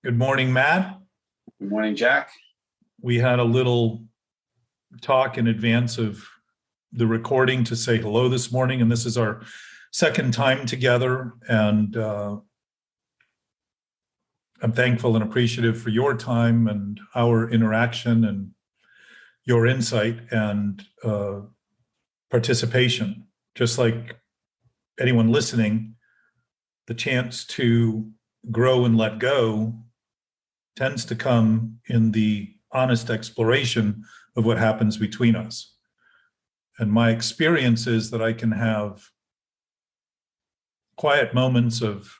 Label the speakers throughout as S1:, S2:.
S1: Good morning, Matt.
S2: Good morning, Jack.
S1: We had a little talk in advance of the recording to say hello this morning, and this is our second time together. And I'm thankful and appreciative for your time and our interaction and your insight and participation. Just like anyone listening, the chance to grow and let go tends to come in the honest exploration of what happens between us. And my experience is that I can have quiet moments of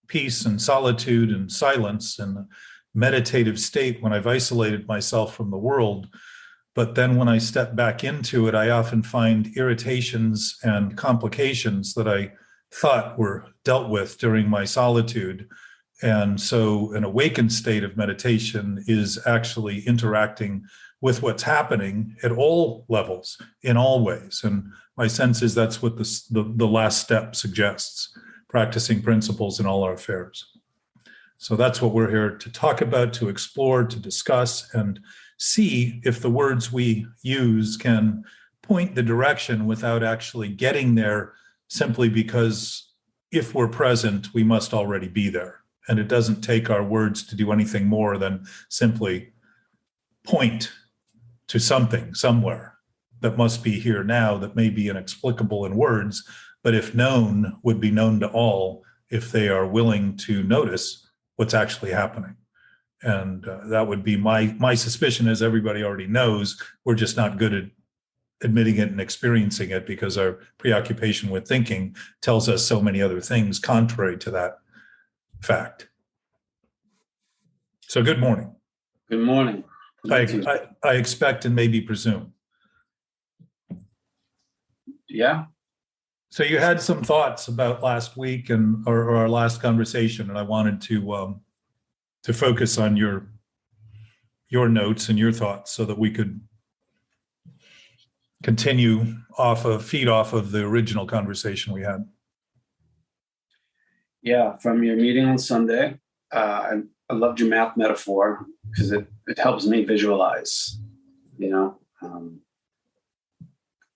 S1: peace and solitude and silence and a meditative state when I've isolated myself from the world. But then when I step back into it, I often find irritations and complications that I thought were dealt with during my solitude. And so an awakened state of meditation is actually interacting with what's happening at all levels, in all ways. And my sense is that's what the last step suggests, practicing principles in all our affairs. So that's what we're here to talk about, to explore, to discuss, and see if the words we use can point the direction without actually getting there, simply because if we're present, we must already be there. And it doesn't take our words to do anything more than simply point to something somewhere that must be here now, that may be inexplicable in words, but if known, would be known to all if they are willing to notice what's actually happening. And that would be my suspicion, as everybody already knows. We're just not good at admitting it and experiencing it because our preoccupation with thinking tells us so many other things contrary to that fact. So good morning.
S2: Good morning.
S1: I expect and maybe presume.
S2: Yeah.
S1: So you had some thoughts about last week and or our last conversation, and I wanted to focus on your notes and your thoughts so that we could continue feed off of the original conversation we had.
S2: Yeah, from your meeting on Sunday, I loved your math metaphor because it helps me visualize.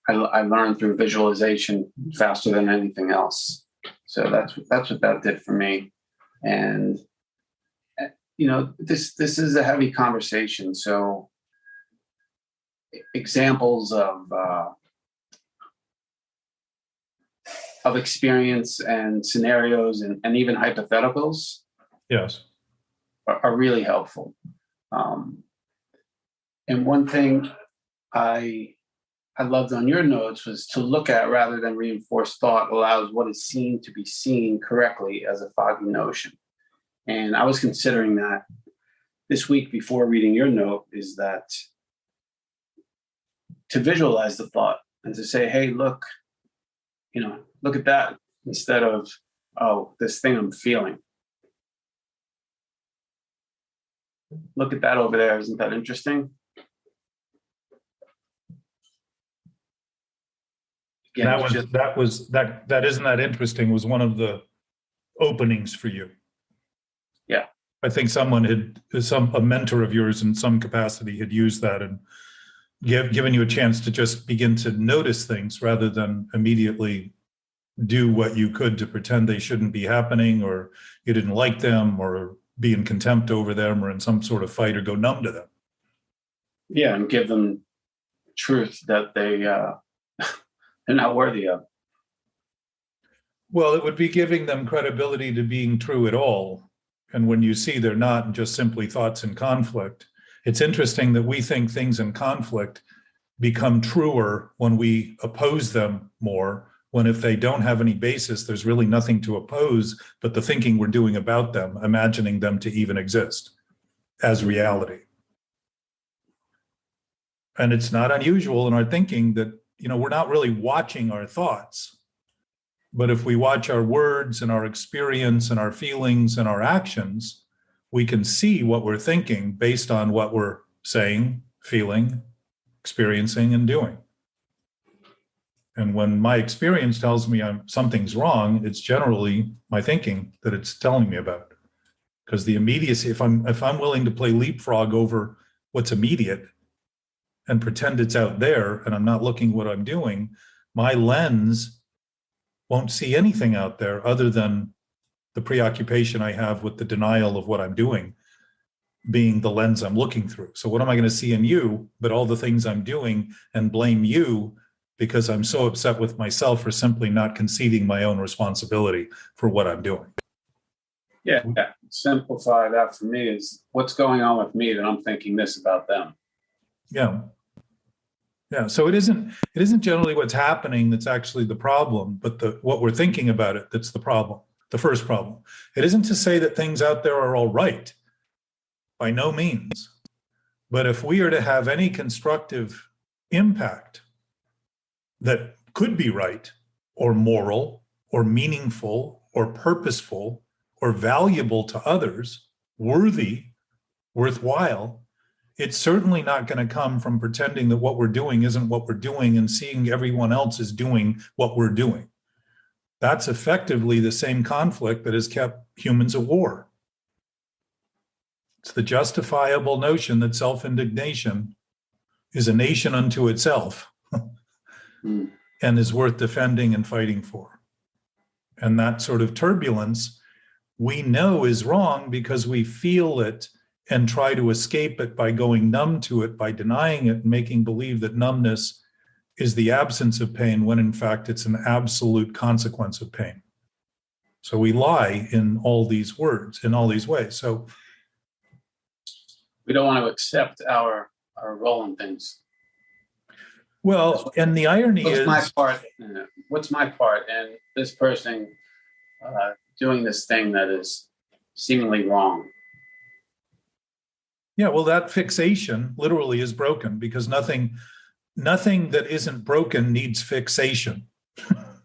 S2: I learned through visualization faster than anything else. So that's what that did for me. And this is a heavy conversation. So examples of experience and scenarios and even hypotheticals,
S1: yes,
S2: are really helpful. And one thing I loved on your notes was to look at rather than reinforce thought allows what is seen to be seen correctly as a foggy notion. And I was considering that this week before reading your note, is that to visualize the thought and to say, hey, look at that, instead of, oh, this thing I'm feeling. Look at that over there. Isn't that interesting? Again,
S1: that isn't that interesting was one of the openings for you.
S2: Yeah.
S1: I think a mentor of yours in some capacity had used that and given you a chance to just begin to notice things rather than immediately do what you could to pretend they shouldn't be happening, or you didn't like them, or be in contempt over them, or in some sort of fight, or go numb to them.
S2: Yeah, and give them truth that they're not worthy of.
S1: Well, it would be giving them credibility to being true at all. And when you see they're not just simply thoughts in conflict, it's interesting that we think things in conflict become truer when we oppose them more, when if they don't have any basis, there's really nothing to oppose but the thinking we're doing about them, imagining them to even exist as reality. And it's not unusual in our thinking that, we're not really watching our thoughts. But if we watch our words and our experience and our feelings and our actions, we can see what we're thinking based on what we're saying, feeling, experiencing, and doing. And when my experience tells me something's wrong, it's generally my thinking that it's telling me about. Because the immediacy, if I'm willing to play leapfrog over what's immediate and pretend it's out there and I'm not looking what I'm doing, my lens won't see anything out there other than the preoccupation I have with the denial of what I'm doing being the lens I'm looking through. So what am I going to see in you but all the things I'm doing and blame you because I'm so upset with myself for simply not conceding my own responsibility for what I'm doing?
S2: Yeah, simplify that for me is what's going on with me that I'm thinking this about them.
S1: Yeah. Yeah. So it isn't generally what's happening that's actually the problem, but what we're thinking about it that's the problem, the first problem. It isn't to say that things out there are all right. By no means. But if we are to have any constructive impact that could be right or moral or meaningful or purposeful or valuable to others, worthy, worthwhile, it's certainly not going to come from pretending that what we're doing isn't what we're doing and seeing everyone else is doing what we're doing. That's effectively the same conflict that has kept humans at war. It's the justifiable notion that self-indignation is a nation unto itself and is worth defending and fighting for. And that sort of turbulence we know is wrong because we feel it and try to escape it by going numb to it, by denying it and making believe that numbness is the absence of pain when in fact it's an absolute consequence of pain. So we lie in all these words, in all these ways. So
S2: we don't want to accept our role in things.
S1: Well, and the irony is,
S2: what's my part in this person doing this thing that is seemingly wrong?
S1: Yeah, well, that fixation literally is broken because nothing that isn't broken needs fixation,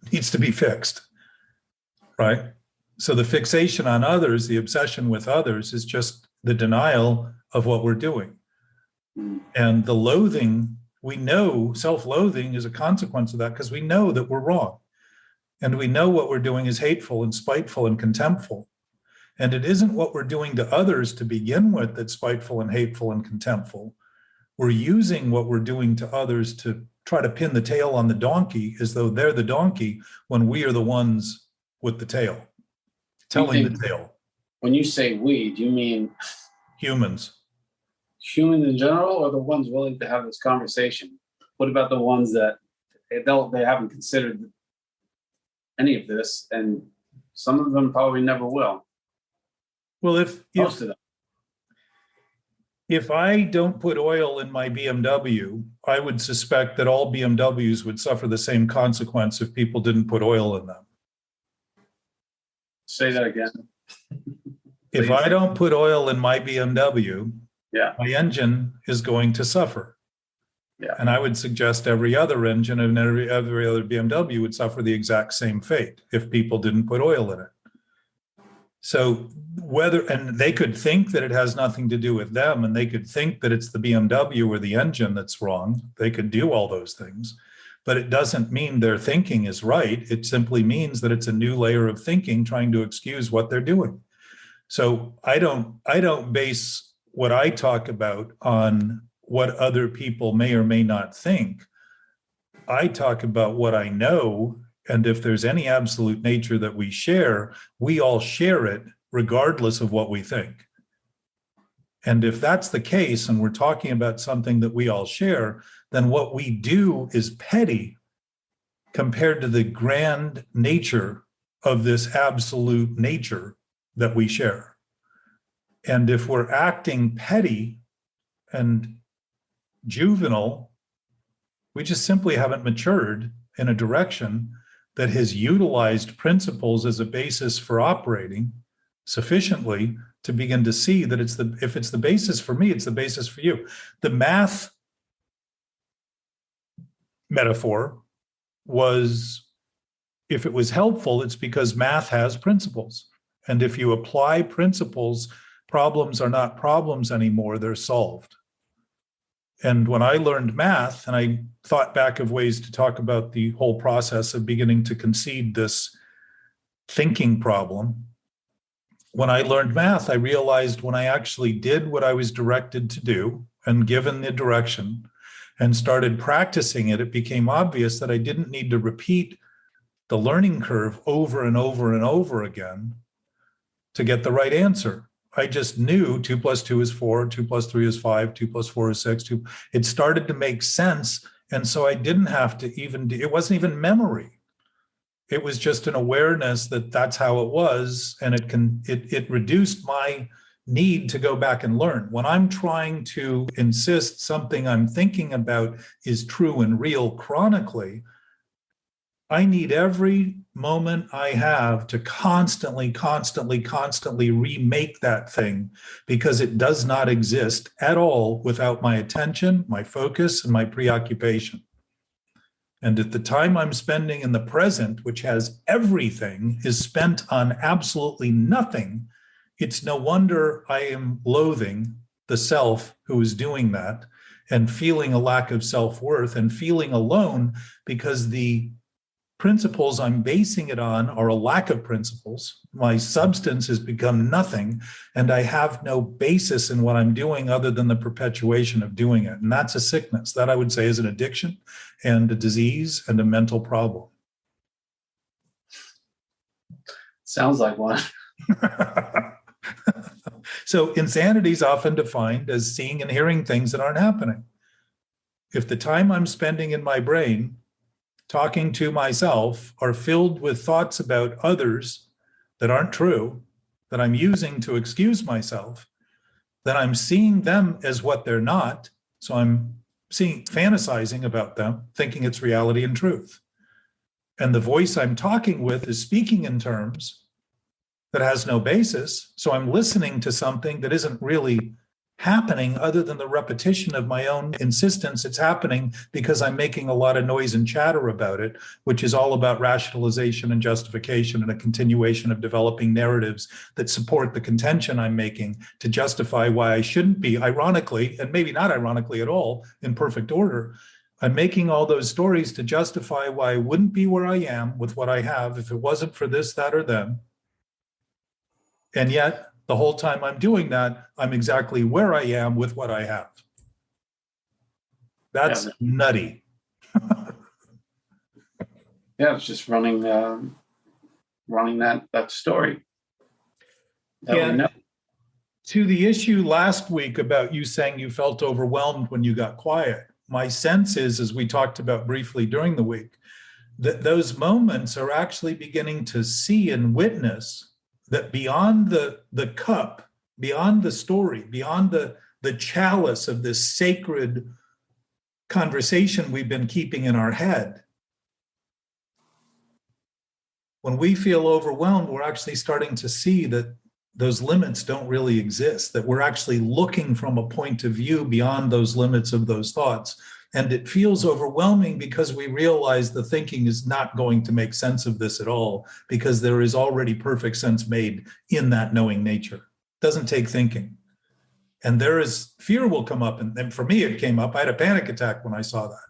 S1: needs to be fixed, right? So the fixation on others, the obsession with others is just the denial of what we're doing. And the loathing, we know self-loathing is a consequence of that because we know that we're wrong. And we know what we're doing is hateful and spiteful and contemptful. And it isn't what we're doing to others to begin with that's spiteful and hateful and contemptful. We're using what we're doing to others to try to pin the tail on the donkey as though they're the donkey when we are the ones with the tail, telling the tale.
S2: When you say we, do you mean
S1: humans?
S2: Humans in general, or the ones willing to have this conversation? What about the ones that they haven't considered any of this, and some of them probably never will?
S1: Well,
S2: most of them.
S1: If I don't put oil in my BMW, I would suspect that all BMWs would suffer the same consequence if people didn't put oil in them.
S2: Say that again.
S1: If I don't put oil in my BMW,
S2: my
S1: engine is going to suffer.
S2: Yeah.
S1: And I would suggest every other engine and every other BMW would suffer the exact same fate if people didn't put oil in it. So and they could think that it has nothing to do with them, and they could think that it's the BMW or the engine that's wrong. They could do all those things, but it doesn't mean their thinking is right. It simply means that it's a new layer of thinking trying to excuse what they're doing. So I don't base what I talk about on what other people may or may not think. I talk about what I know. And if there's any absolute nature that we share, we all share it regardless of what we think. And if that's the case, and we're talking about something that we all share, then what we do is petty compared to the grand nature of this absolute nature that we share. And if we're acting petty and juvenile, we just simply haven't matured in a direction that has utilized principles as a basis for operating sufficiently to begin to see that if it's the basis for me, it's the basis for you. The math metaphor was, if it was helpful, it's because math has principles. And if you apply principles, problems are not problems anymore, they're solved. And when I learned math, and I thought back of ways to talk about the whole process of beginning to concede this thinking problem, when I learned math, I realized when I actually did what I was directed to do and given the direction and started practicing it, it became obvious that I didn't need to repeat the learning curve over and over and over again to get the right answer. I just knew 2 + 2 is 4, 2 + 3 is 5, 2 + 4 is 6. It started to make sense. And so I didn't have to even, it wasn't even memory. It was just an awareness that that's how it was. And it reduced my need to go back and learn. When I'm trying to insist something I'm thinking about is true and real chronically, I need every moment I have to constantly remake that thing, because it does not exist at all without my attention, my focus, and my preoccupation. And if the time I'm spending in the present, which has everything, is spent on absolutely nothing, it's no wonder I am loathing the self who is doing that and feeling a lack of self-worth and feeling alone, because the principles I'm basing it on are a lack of principles. My substance has become nothing, and I have no basis in what I'm doing other than the perpetuation of doing it. And that's a sickness. That, I would say, is an addiction and a disease and a mental problem.
S2: Sounds like one.
S1: So insanity is often defined as seeing and hearing things that aren't happening. If the time I'm spending in my brain talking to myself are filled with thoughts about others that aren't true, that I'm using to excuse myself, then I'm seeing them as what they're not. So I'm fantasizing about them, thinking it's reality and truth. And the voice I'm talking with is speaking in terms that has no basis. So I'm listening to something that isn't really happening other than the repetition of my own insistence. It's happening because I'm making a lot of noise and chatter about it, which is all about rationalization and justification and a continuation of developing narratives that support the contention I'm making to justify why I shouldn't be, ironically, and maybe not ironically at all, in perfect order. I'm making all those stories to justify why I wouldn't be where I am with what I have if it wasn't for this, that, or them. And yet, the whole time I'm doing that, I'm exactly where I am with what I have. That's nutty.
S2: Yeah, it's just running that story.
S1: And to the issue last week about you saying you felt overwhelmed when you got quiet, my sense is, as we talked about briefly during the week, that those moments are actually beginning to see and witness that beyond the cup, beyond the story, beyond the chalice of this sacred conversation we've been keeping in our head, when we feel overwhelmed, we're actually starting to see that those limits don't really exist, that we're actually looking from a point of view beyond those limits of those thoughts. And it feels overwhelming because we realize the thinking is not going to make sense of this at all, because there is already perfect sense made in that knowing nature. It doesn't take thinking. And there is fear will come up. And for me, it came up. I had a panic attack when I saw that.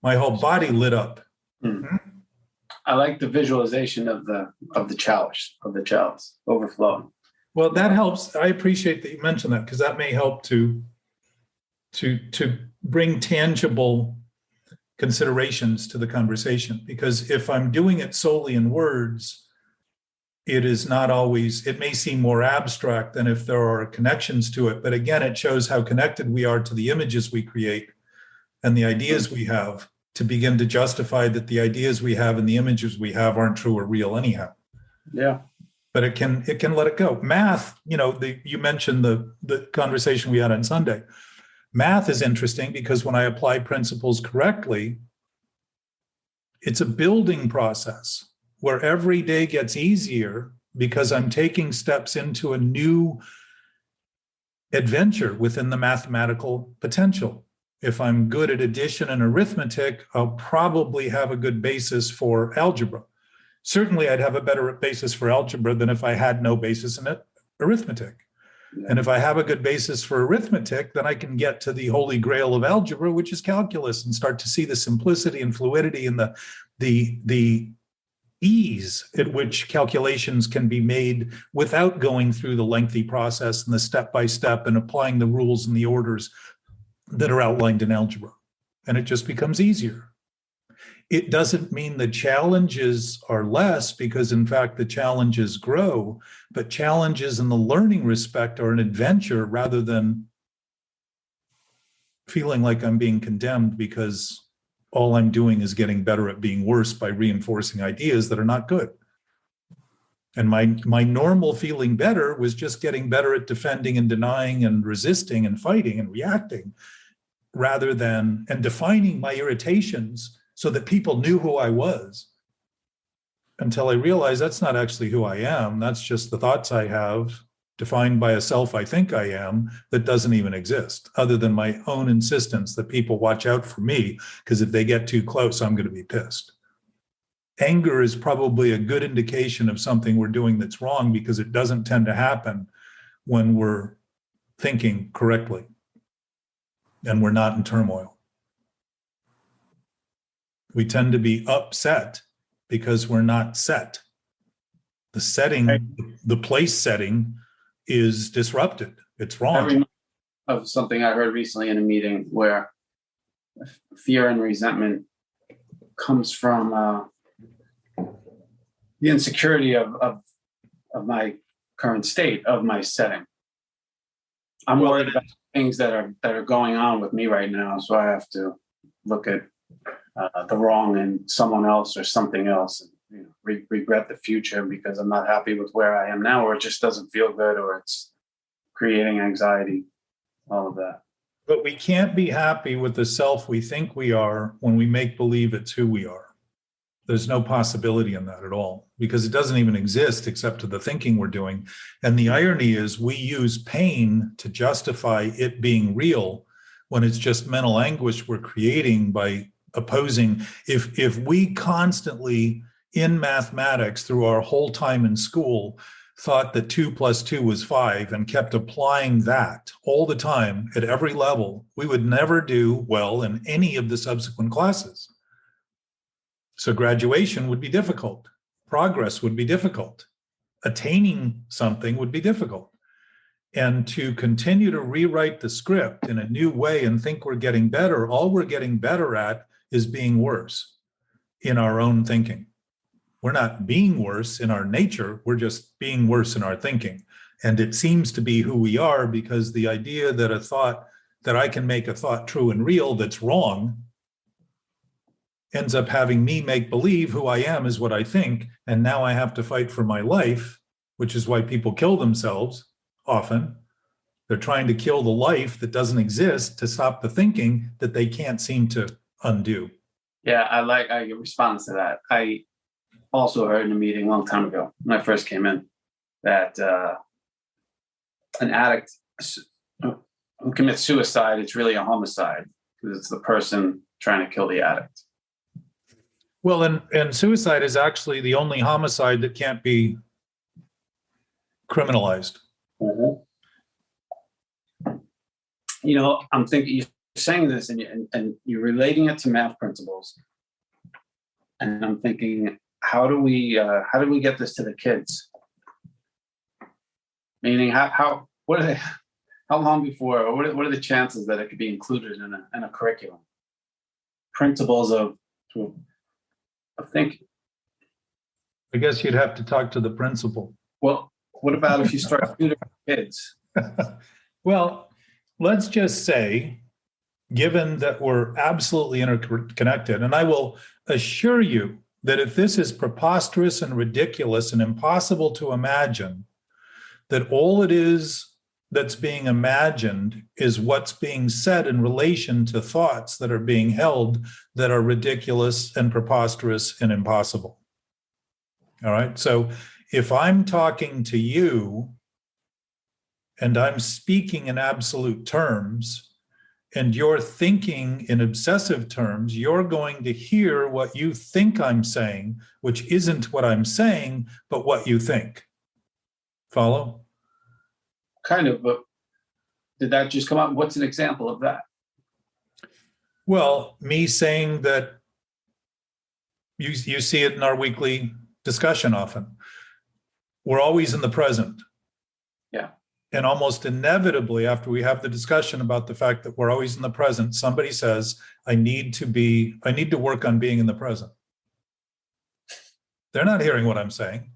S1: My whole body lit up.
S2: Mm-hmm. I like the visualization of the chalice overflowing.
S1: Well, that helps. I appreciate that you mentioned that, because that may help to bring tangible considerations to the conversation. Because if I'm doing it solely in words, it is not always, it may seem more abstract than if there are connections to it. But again, it shows how connected we are to the images we create and the ideas we have, to begin to justify that the ideas we have and the images we have aren't true or real anyhow.
S2: Yeah.
S1: But it can let it go. Math, you mentioned the conversation we had on Sunday. Math is interesting because when I apply principles correctly, it's a building process where every day gets easier because I'm taking steps into a new adventure within the mathematical potential. If I'm good at addition and arithmetic, I'll probably have a good basis for algebra. Certainly, I'd have a better basis for algebra than if I had no basis in arithmetic. Yeah. And if I have a good basis for arithmetic, then I can get to the holy grail of algebra, which is calculus, and start to see the simplicity and fluidity and the ease at which calculations can be made without going through the lengthy process and the step-by-step and applying the rules and the orders that are outlined in algebra. And it just becomes easier. It doesn't mean the challenges are less, because in fact the challenges grow, but challenges in the learning respect are an adventure rather than feeling like I'm being condemned because all I'm doing is getting better at being worse by reinforcing ideas that are not good. And my normal feeling better was just getting better at defending and denying and resisting and fighting and reacting, rather than, and defining my irritations so that people knew who I was, until I realized that's not actually who I am. That's just the thoughts I have, defined by a self I think I am, that doesn't even exist, other than my own insistence that people watch out for me, because if they get too close, I'm going to be pissed. Anger is probably a good indication of something we're doing that's wrong, because it doesn't tend to happen when we're thinking correctly and we're not in turmoil. We tend to be upset because we're not set. The setting, the place setting is disrupted. It's wrong.
S2: I remember of something I heard recently in a meeting where fear and resentment comes from the insecurity of my current state, of my setting. I'm worried about things that are going on with me right now, so I have to look at the wrong in someone else or something else, and regret the future because I'm not happy with where I am now, or it just doesn't feel good, or it's creating anxiety, all of that.
S1: But we can't be happy with the self we think we are when we make believe it's who we are. There's no possibility in that at all, because it doesn't even exist except to the thinking we're doing. And the irony is we use pain to justify it being real, when it's just mental anguish we're creating by opposing. If we constantly in mathematics through our whole time in school thought that 2 + 2 was 5 and kept applying that all the time at every level, we would never do well in any of the subsequent classes. So graduation would be difficult. Progress would be difficult. Attaining something would be difficult. And to continue to rewrite the script in a new way and think we're getting better, all we're getting better at is being worse in our own thinking. We're not being worse in our nature, we're just being worse in our thinking. And it seems to be who we are, because the idea that a thought, that I can make a thought true and real that's wrong, ends up having me make believe who I am is what I think. And now I have to fight for my life, which is why people kill themselves often. They're trying to kill the life that doesn't exist to stop the thinking that they can't seem to undo.
S2: Yeah, I respond to that. I also heard in a meeting a long time ago when I first came in that an addict who commits suicide, it's really a homicide, because it's the person trying to kill the addict.
S1: Well, and suicide is actually the only homicide that can't be criminalized.
S2: Mm-hmm. I'm thinking you're saying this and you're relating it to math principles, and I'm thinking, how do we get this to the kids? Meaning, how long before, or what are the chances that it could be included in a curriculum? Principles of thinking.
S1: I guess you'd have to talk to the principal.
S2: Well, what about if you start tutoring kids?
S1: Well, let's just say, given that we're absolutely interconnected, and I will assure you that if this is preposterous and ridiculous and impossible to imagine, that all it is that's being imagined is what's being said in relation to thoughts that are being held that are ridiculous and preposterous and impossible. All right. So if I'm talking to you and I'm speaking in absolute terms and you're thinking in obsessive terms, you're going to hear what you think I'm saying, which isn't what I'm saying, but what you think. Follow?
S2: Kind of, but did that just come up? What's an example of that?
S1: Well, me saying that you see it in our weekly discussion often. We're always in the present.
S2: Yeah.
S1: And almost inevitably, after we have the discussion about the fact that we're always in the present, somebody says, I need to work on being in the present. They're not hearing what I'm saying.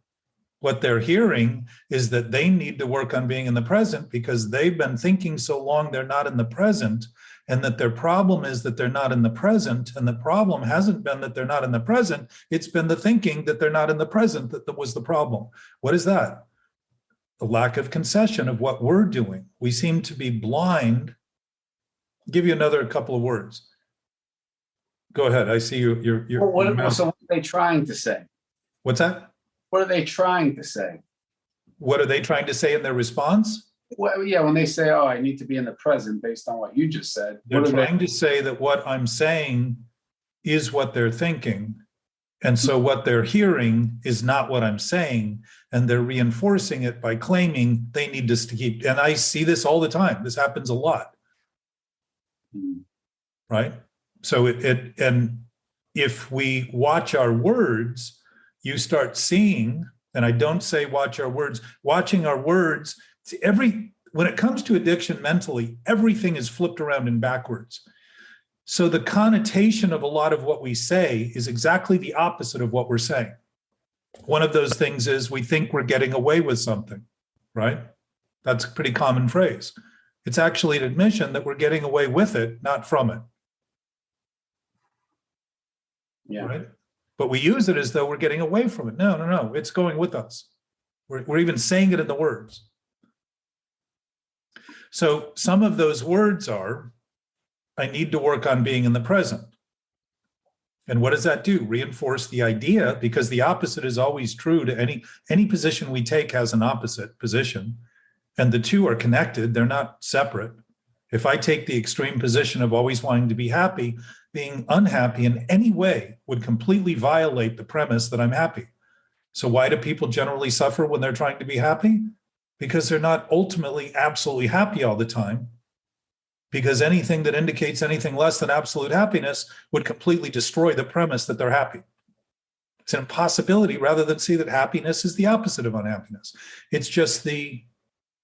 S1: What they're hearing is that they need to work on being in the present because they've been thinking so long they're not in the present, and that their problem is that they're not in the present. And the problem hasn't been that they're not in the present. It's been the thinking that they're not in the present that was the problem. What is that? The lack of concession of what we're doing. We seem to be blind. I'll give you another couple of words. Go ahead. I see you.
S2: So what are they trying to say?
S1: What's that?
S2: What are they trying to say?
S1: What are they trying to say in their response?
S2: Well, yeah, when they say, oh, I need to be in the present based on what you just said.
S1: They're trying to say that what I'm saying is what they're thinking. And so what they're hearing is not what I'm saying. And they're reinforcing it by claiming they need this to keep. And I see this all the time. This happens a lot. Right? So and if we watch our words, you start seeing, and I don't say watch our words, watching our words, when it comes to addiction mentally, everything is flipped around and backwards. So the connotation of a lot of what we say is exactly the opposite of what we're saying. One of those things is we think we're getting away with something, right? That's a pretty common phrase. It's actually an admission that we're getting away with it, not from it.
S2: Yeah.
S1: Right? But we use it as though we're getting away from it. No. It's going with us. We're even saying it in the words. So some of those words are, I need to work on being in the present. And what does that do? Reinforce the idea, because the opposite is always true to any position we take has an opposite position. And the two are connected. They're not separate. If I take the extreme position of always wanting to be happy, being unhappy in any way would completely violate the premise that I'm happy. So why do people generally suffer when they're trying to be happy? Because they're not ultimately absolutely happy all the time. Because anything that indicates anything less than absolute happiness would completely destroy the premise that they're happy. It's an impossibility rather than see that happiness is the opposite of unhappiness. It's just the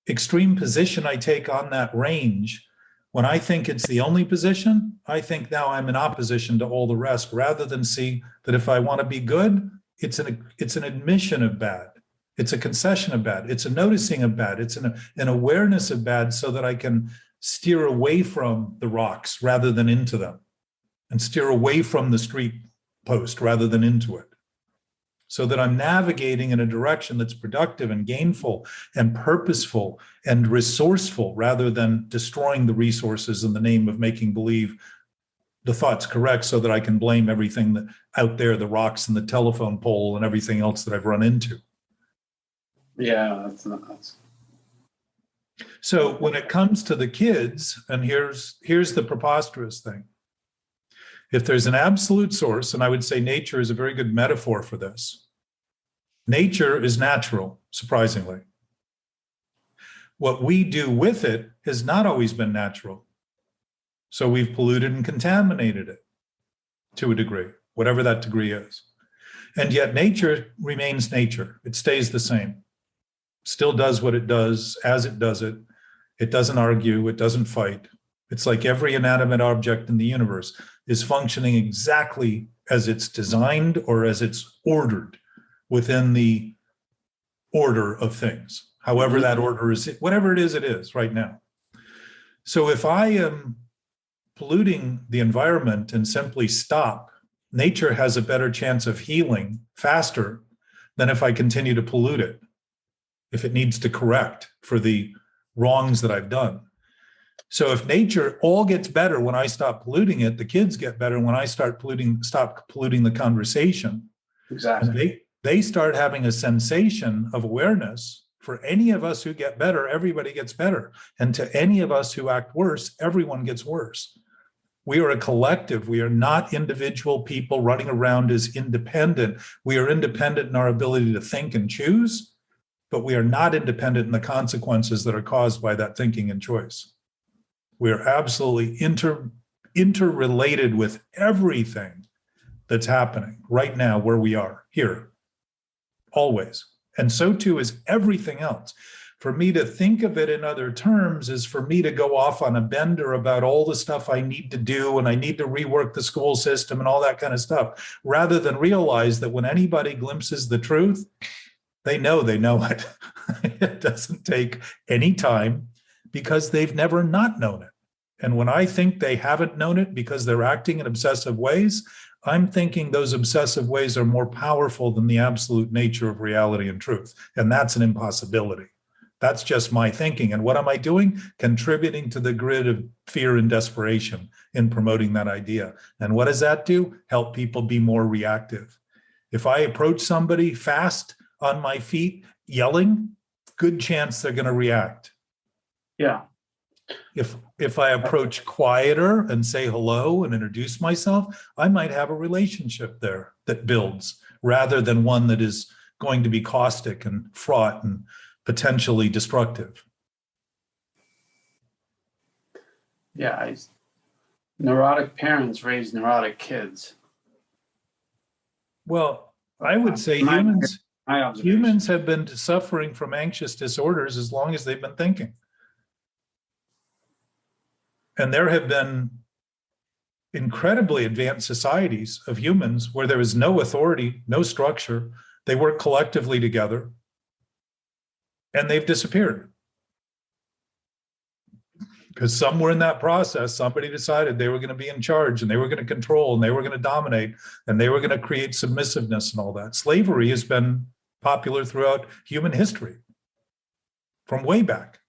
S1: extreme position I take on that range. When I think it's the only position, I think now I'm in opposition to all the rest, rather than see that if I want to be good, it's an admission of bad. It's a concession of bad. It's a noticing of bad. It's an awareness of bad so that I can steer away from the rocks rather than into them, and steer away from the street post rather than into it. So that I'm navigating in a direction that's productive and gainful and purposeful and resourceful, rather than destroying the resources in the name of making believe the thought's correct so that I can blame everything that out there, the rocks and the telephone pole and everything else that I've run into.
S2: Yeah, that's.
S1: So when it comes to the kids, and here's the preposterous thing. If there's an absolute source, and I would say nature is a very good metaphor for this. Nature is natural, surprisingly. What we do with it has not always been natural. So we've polluted and contaminated it to a degree, whatever that degree is. And yet nature remains nature. It stays the same. Still does what it does as it does it. It doesn't argue. It doesn't fight. It's like every inanimate object in the universe is functioning exactly as it's designed or as it's ordered within the order of things. However that order is, whatever it is right now. So if I am polluting the environment and simply stop, nature has a better chance of healing faster than if I continue to pollute it, if it needs to correct for the wrongs that I've done. So if nature all gets better when I stop polluting it, the kids get better when I stop polluting the conversation.
S2: Exactly.
S1: And they start having a sensation of awareness. For any of us who get better, everybody gets better. And to any of us who act worse, everyone gets worse. We are a collective. We are not individual people running around as independent. We are independent in our ability to think and choose, but we are not independent in the consequences that are caused by that thinking and choice. We are absolutely interrelated with everything that's happening right now where we are here. always. And so too is everything else. For me to think of it in other terms is for me to go off on a bender about all the stuff I need to do, and I need to rework the school system and all that kind of stuff, rather than realize that when anybody glimpses the truth, they know it. It doesn't take any time because they've never not known it. And when I think they haven't known it because they're acting in obsessive ways, I'm thinking those obsessive ways are more powerful than the absolute nature of reality and truth. And that's an impossibility. That's just my thinking. And what am I doing? Contributing to the grid of fear and desperation in promoting that idea. And what does that do? Help people be more reactive. If I approach somebody fast on my feet, yelling, good chance they're going to react.
S2: Yeah.
S1: If I approach quieter and say hello and introduce myself, I might have a relationship there that builds rather than one that is going to be caustic and fraught and potentially destructive.
S2: Yeah. Neurotic parents raise neurotic kids.
S1: Well, I would say humans have been suffering from anxious disorders as long as they've been thinking. And there have been incredibly advanced societies of humans where there is no authority, no structure. They work collectively together, and they've disappeared. Because somewhere in that process, somebody decided they were going to be in charge, and they were going to control, and they were going to dominate, and they were going to create submissiveness and all that. Slavery has been popular throughout human history from way back.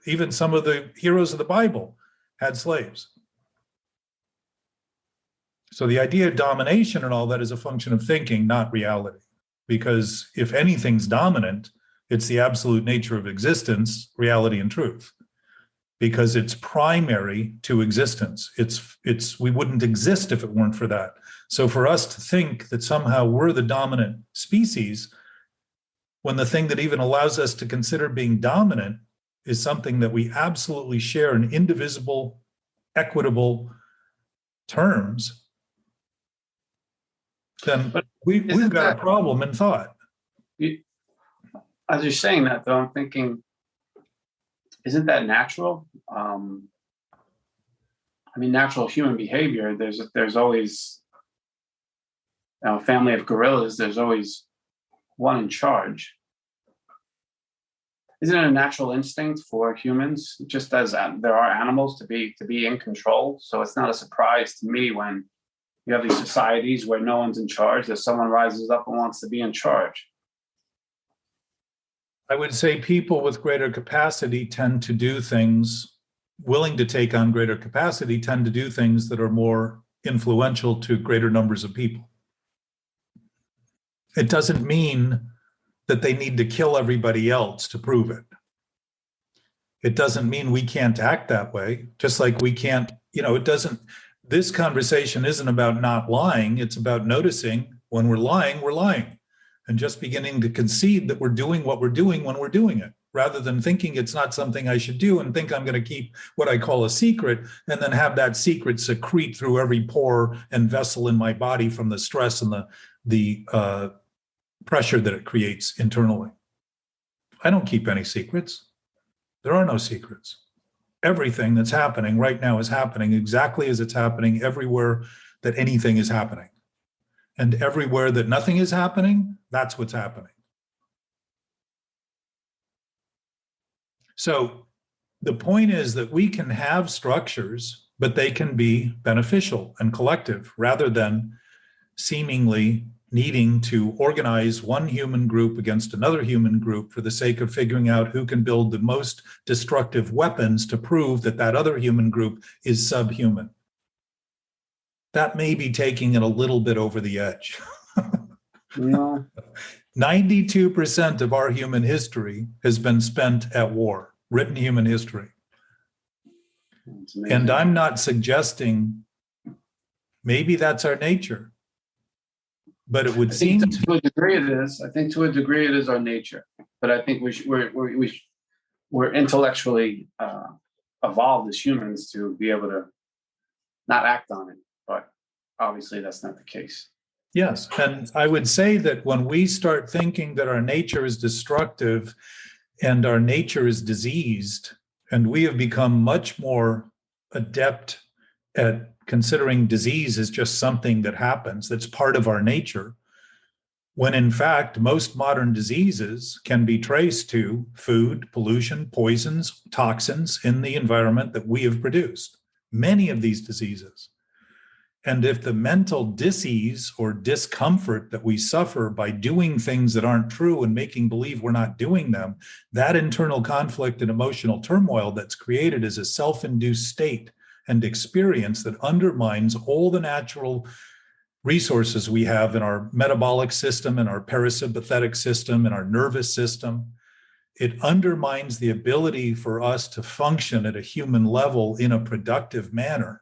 S1: Even some of the heroes of the Bible had slaves. So the idea of domination and all that is a function of thinking, not reality. Because if anything's dominant, it's the absolute nature of existence, reality, and truth. Because it's primary to existence. We wouldn't exist if it weren't for that. So for us to think that somehow we're the dominant species, when the thing that even allows us to consider being dominant is something that we absolutely share in indivisible, equitable terms, then we've got a problem in thought.
S2: As you're saying that, though, I'm thinking, isn't that natural? I mean, natural human behavior. There's always a family of gorillas. There's always one in charge. Isn't it a natural instinct for humans, just as there are animals, to be in control? So it's not a surprise to me when you have these societies where no one's in charge, that someone rises up and wants to be in charge.
S1: I would say people with greater capacity tend to do things, willing to take on greater capacity, tend to do things that are more influential to greater numbers of people. It doesn't mean that they need to kill everybody else to prove it. It doesn't mean we can't act that way, just like we can't, this conversation isn't about not lying. It's about noticing when we're lying, and just beginning to concede that we're doing what we're doing when we're doing it, rather than thinking it's not something I should do and think I'm going to keep what I call a secret and then have that secret secrete through every pore and vessel in my body from the stress and the pressure that it creates internally. I don't keep any secrets. There are no secrets. Everything that's happening right now is happening exactly as it's happening everywhere that anything is happening. And everywhere that nothing is happening, that's what's happening. So the point is that we can have structures, but they can be beneficial and collective rather than seemingly needing to organize one human group against another human group for the sake of figuring out who can build the most destructive weapons to prove that that other human group is subhuman. That may be taking it a little bit over the edge.
S2: No.
S1: 92% of our human history has been spent at war, written human history. And I'm not suggesting maybe that's our nature, but it would seem
S2: to a degree it is. I think to a degree it is our nature, but I think we're intellectually evolved as humans to be able to not act on it. But obviously that's not the case.
S1: Yes. And I would say that when we start thinking that our nature is destructive and our nature is diseased, and we have become much more adept at considering disease as just something that happens, that's part of our nature, when in fact, most modern diseases can be traced to food, pollution, poisons, toxins in the environment that we have produced. Many of these diseases. And if the mental dis-ease or discomfort that we suffer by doing things that aren't true and making believe we're not doing them, that internal conflict and emotional turmoil that's created is a self-induced state and experience that undermines all the natural resources we have in our metabolic system, in our parasympathetic system, in our nervous system. It undermines the ability for us to function at a human level in a productive manner.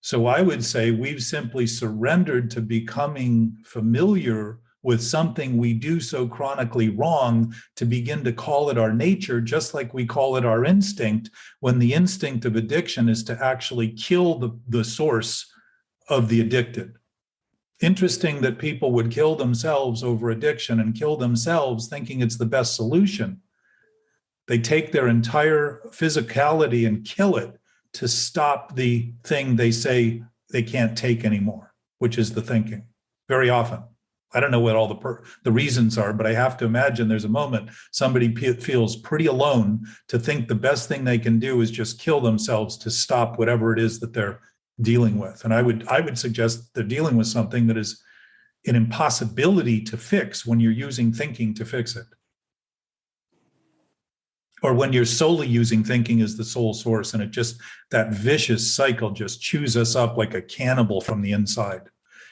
S1: So I would say we've simply surrendered to becoming familiar with something we do so chronically wrong to begin to call it our nature, just like we call it our instinct, when the instinct of addiction is to actually kill the source of the addicted. Interesting that people would kill themselves over addiction and kill themselves thinking it's the best solution. They take their entire physicality and kill it to stop the thing they say they can't take anymore, which is the thinking. Very often. I don't know what all the reasons are, but I have to imagine there's a moment somebody feels pretty alone to think the best thing they can do is just kill themselves to stop whatever it is that they're dealing with. And I would suggest they're dealing with something that is an impossibility to fix when you're using thinking to fix it. Or when you're solely using thinking as the sole source, and it just, that vicious cycle just chews us up like a cannibal from the inside.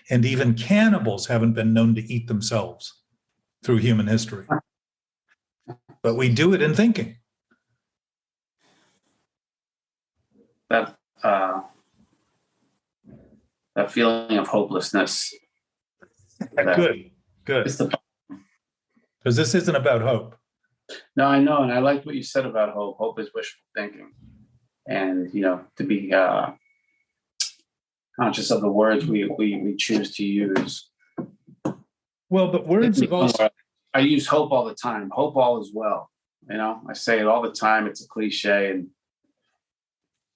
S1: And even cannibals haven't been known to eat themselves through human history. But we do it in thinking.
S2: That feeling of hopelessness.
S1: Good. Because this isn't about hope.
S2: No, I know, and I liked what you said about hope. Hope is wishful thinking, and to be conscious of the words we choose to use.
S1: Well, but words have also.
S2: I use hope all the time. Hope all is well. I say it all the time. It's a cliche, and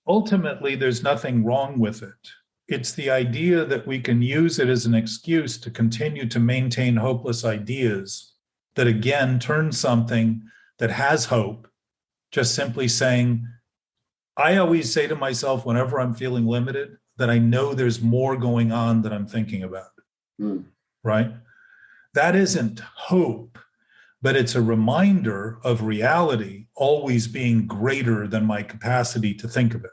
S1: ultimately, there's nothing wrong with it. It's the idea that we can use it as an excuse to continue to maintain hopeless ideas that again turn something that has hope, just simply saying, I always say to myself whenever I'm feeling limited that I know there's more going on than I'm thinking about, right? That isn't hope, but it's a reminder of reality always being greater than my capacity to think of it.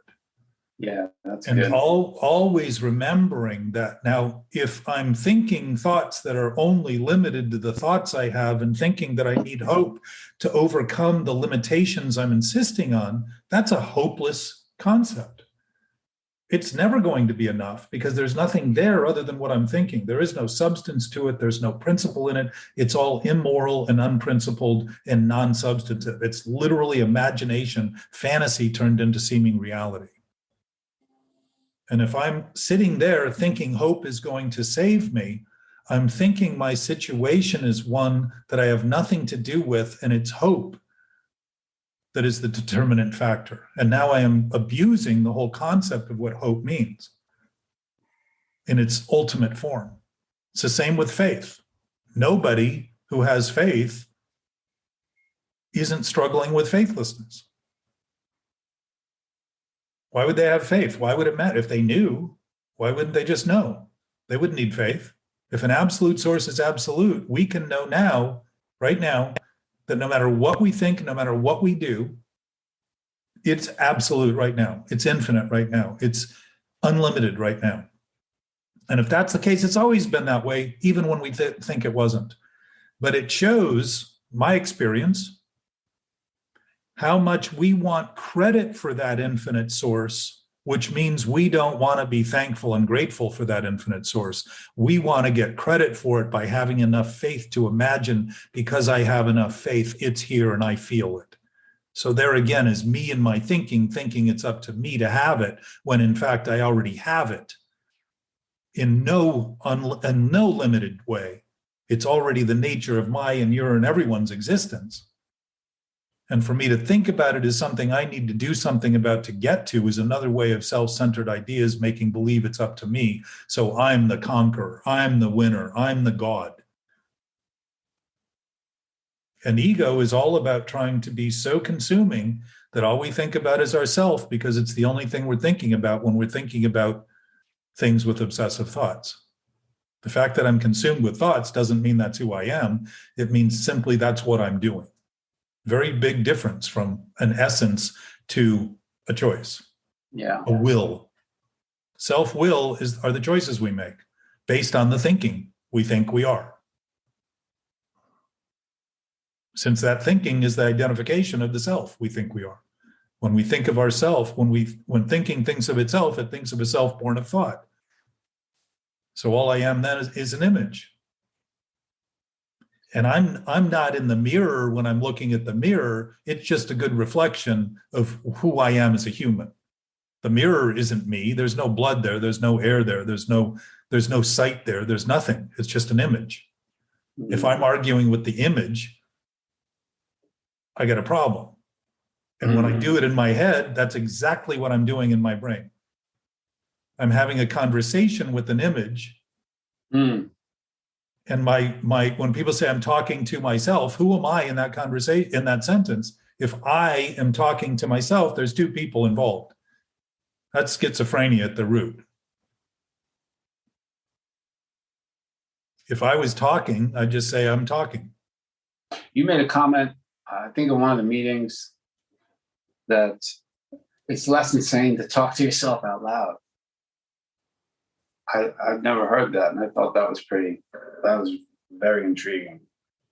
S2: Yeah, that's
S1: and
S2: good.
S1: Always remembering that now, if I'm thinking thoughts that are only limited to the thoughts I have and thinking that I need hope to overcome the limitations I'm insisting on, that's a hopeless concept. It's never going to be enough because there's nothing there other than what I'm thinking. There is no substance to it. There's no principle in it. It's all immoral and unprincipled and non-substantive. It's literally imagination, fantasy turned into seeming reality. And if I'm sitting there thinking hope is going to save me, I'm thinking my situation is one that I have nothing to do with, and it's hope that is the determinant factor. And now I am abusing the whole concept of what hope means in its ultimate form. It's the same with faith. Nobody who has faith isn't struggling with faithlessness. Why would they have faith? Why would it matter? If they knew, why wouldn't they just know? They wouldn't need faith. If an absolute source is absolute, we can know now, right now, that no matter what we think, no matter what we do, it's absolute right now. It's infinite right now. It's unlimited right now. And if that's the case, it's always been that way, even when we think it wasn't. But it shows, my experience, how much we want credit for that infinite source, which means we don't want to be thankful and grateful for that infinite source. We want to get credit for it by having enough faith to imagine, because I have enough faith, it's here and I feel it. So there again is me and my thinking it's up to me to have it, when in fact I already have it. in no limited way. It's already the nature of my and your and everyone's existence. And for me to think about it as something I need to do something about to get to is another way of self-centered ideas making believe it's up to me. So I'm the conqueror, I'm the winner, I'm the God. And ego is all about trying to be so consuming that all we think about is ourself, because it's the only thing we're thinking about when we're thinking about things with obsessive thoughts. The fact that I'm consumed with thoughts doesn't mean that's who I am. It means simply that's what I'm doing. Very big difference from an essence to a choice.
S2: Yeah.
S1: A will. Self-will are the choices we make based on the thinking we think we are. Since that thinking is the identification of the self we think we are. When we think of ourself, when thinking thinks of itself, it thinks of a self born of thought. So all I am then is an image. And I'm not in the mirror when I'm looking at the mirror. It's just a good reflection of who I am as a human. The mirror isn't me. There's no blood there. There's no air there. There's no sight there. There's nothing. It's just an image. Mm-hmm. If I'm arguing with the image, I get a problem. And when I do it in my head, that's exactly what I'm doing in my brain. I'm having a conversation with an image. And when people say I'm talking to myself, who am I in that conversation, in that sentence? If I am talking to myself, there's two people involved. That's schizophrenia at the root. If I was talking, I'd just say I'm talking.
S2: You made a comment, I think in one of the meetings, that it's less insane to talk to yourself out loud. I've never heard that, and I thought that was very intriguing.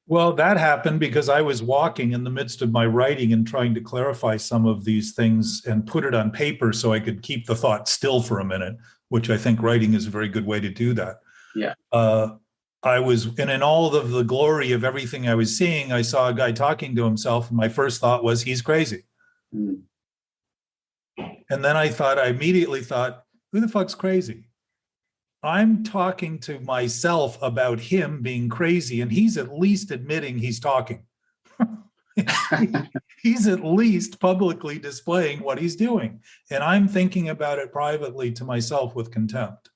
S1: Well, that happened because I was walking in the midst of my writing and trying to clarify some of these things and put it on paper so I could keep the thought still for a minute, which I think writing is a very good way to do that.
S2: Yeah.
S1: And in all of the glory of everything I was seeing, I saw a guy talking to himself, and my first thought was, he's crazy. And then I immediately thought, who the fuck's crazy? I'm talking to myself about him being crazy, and he's at least admitting he's talking. He's at least publicly displaying what he's doing. And I'm thinking about it privately to myself with contempt.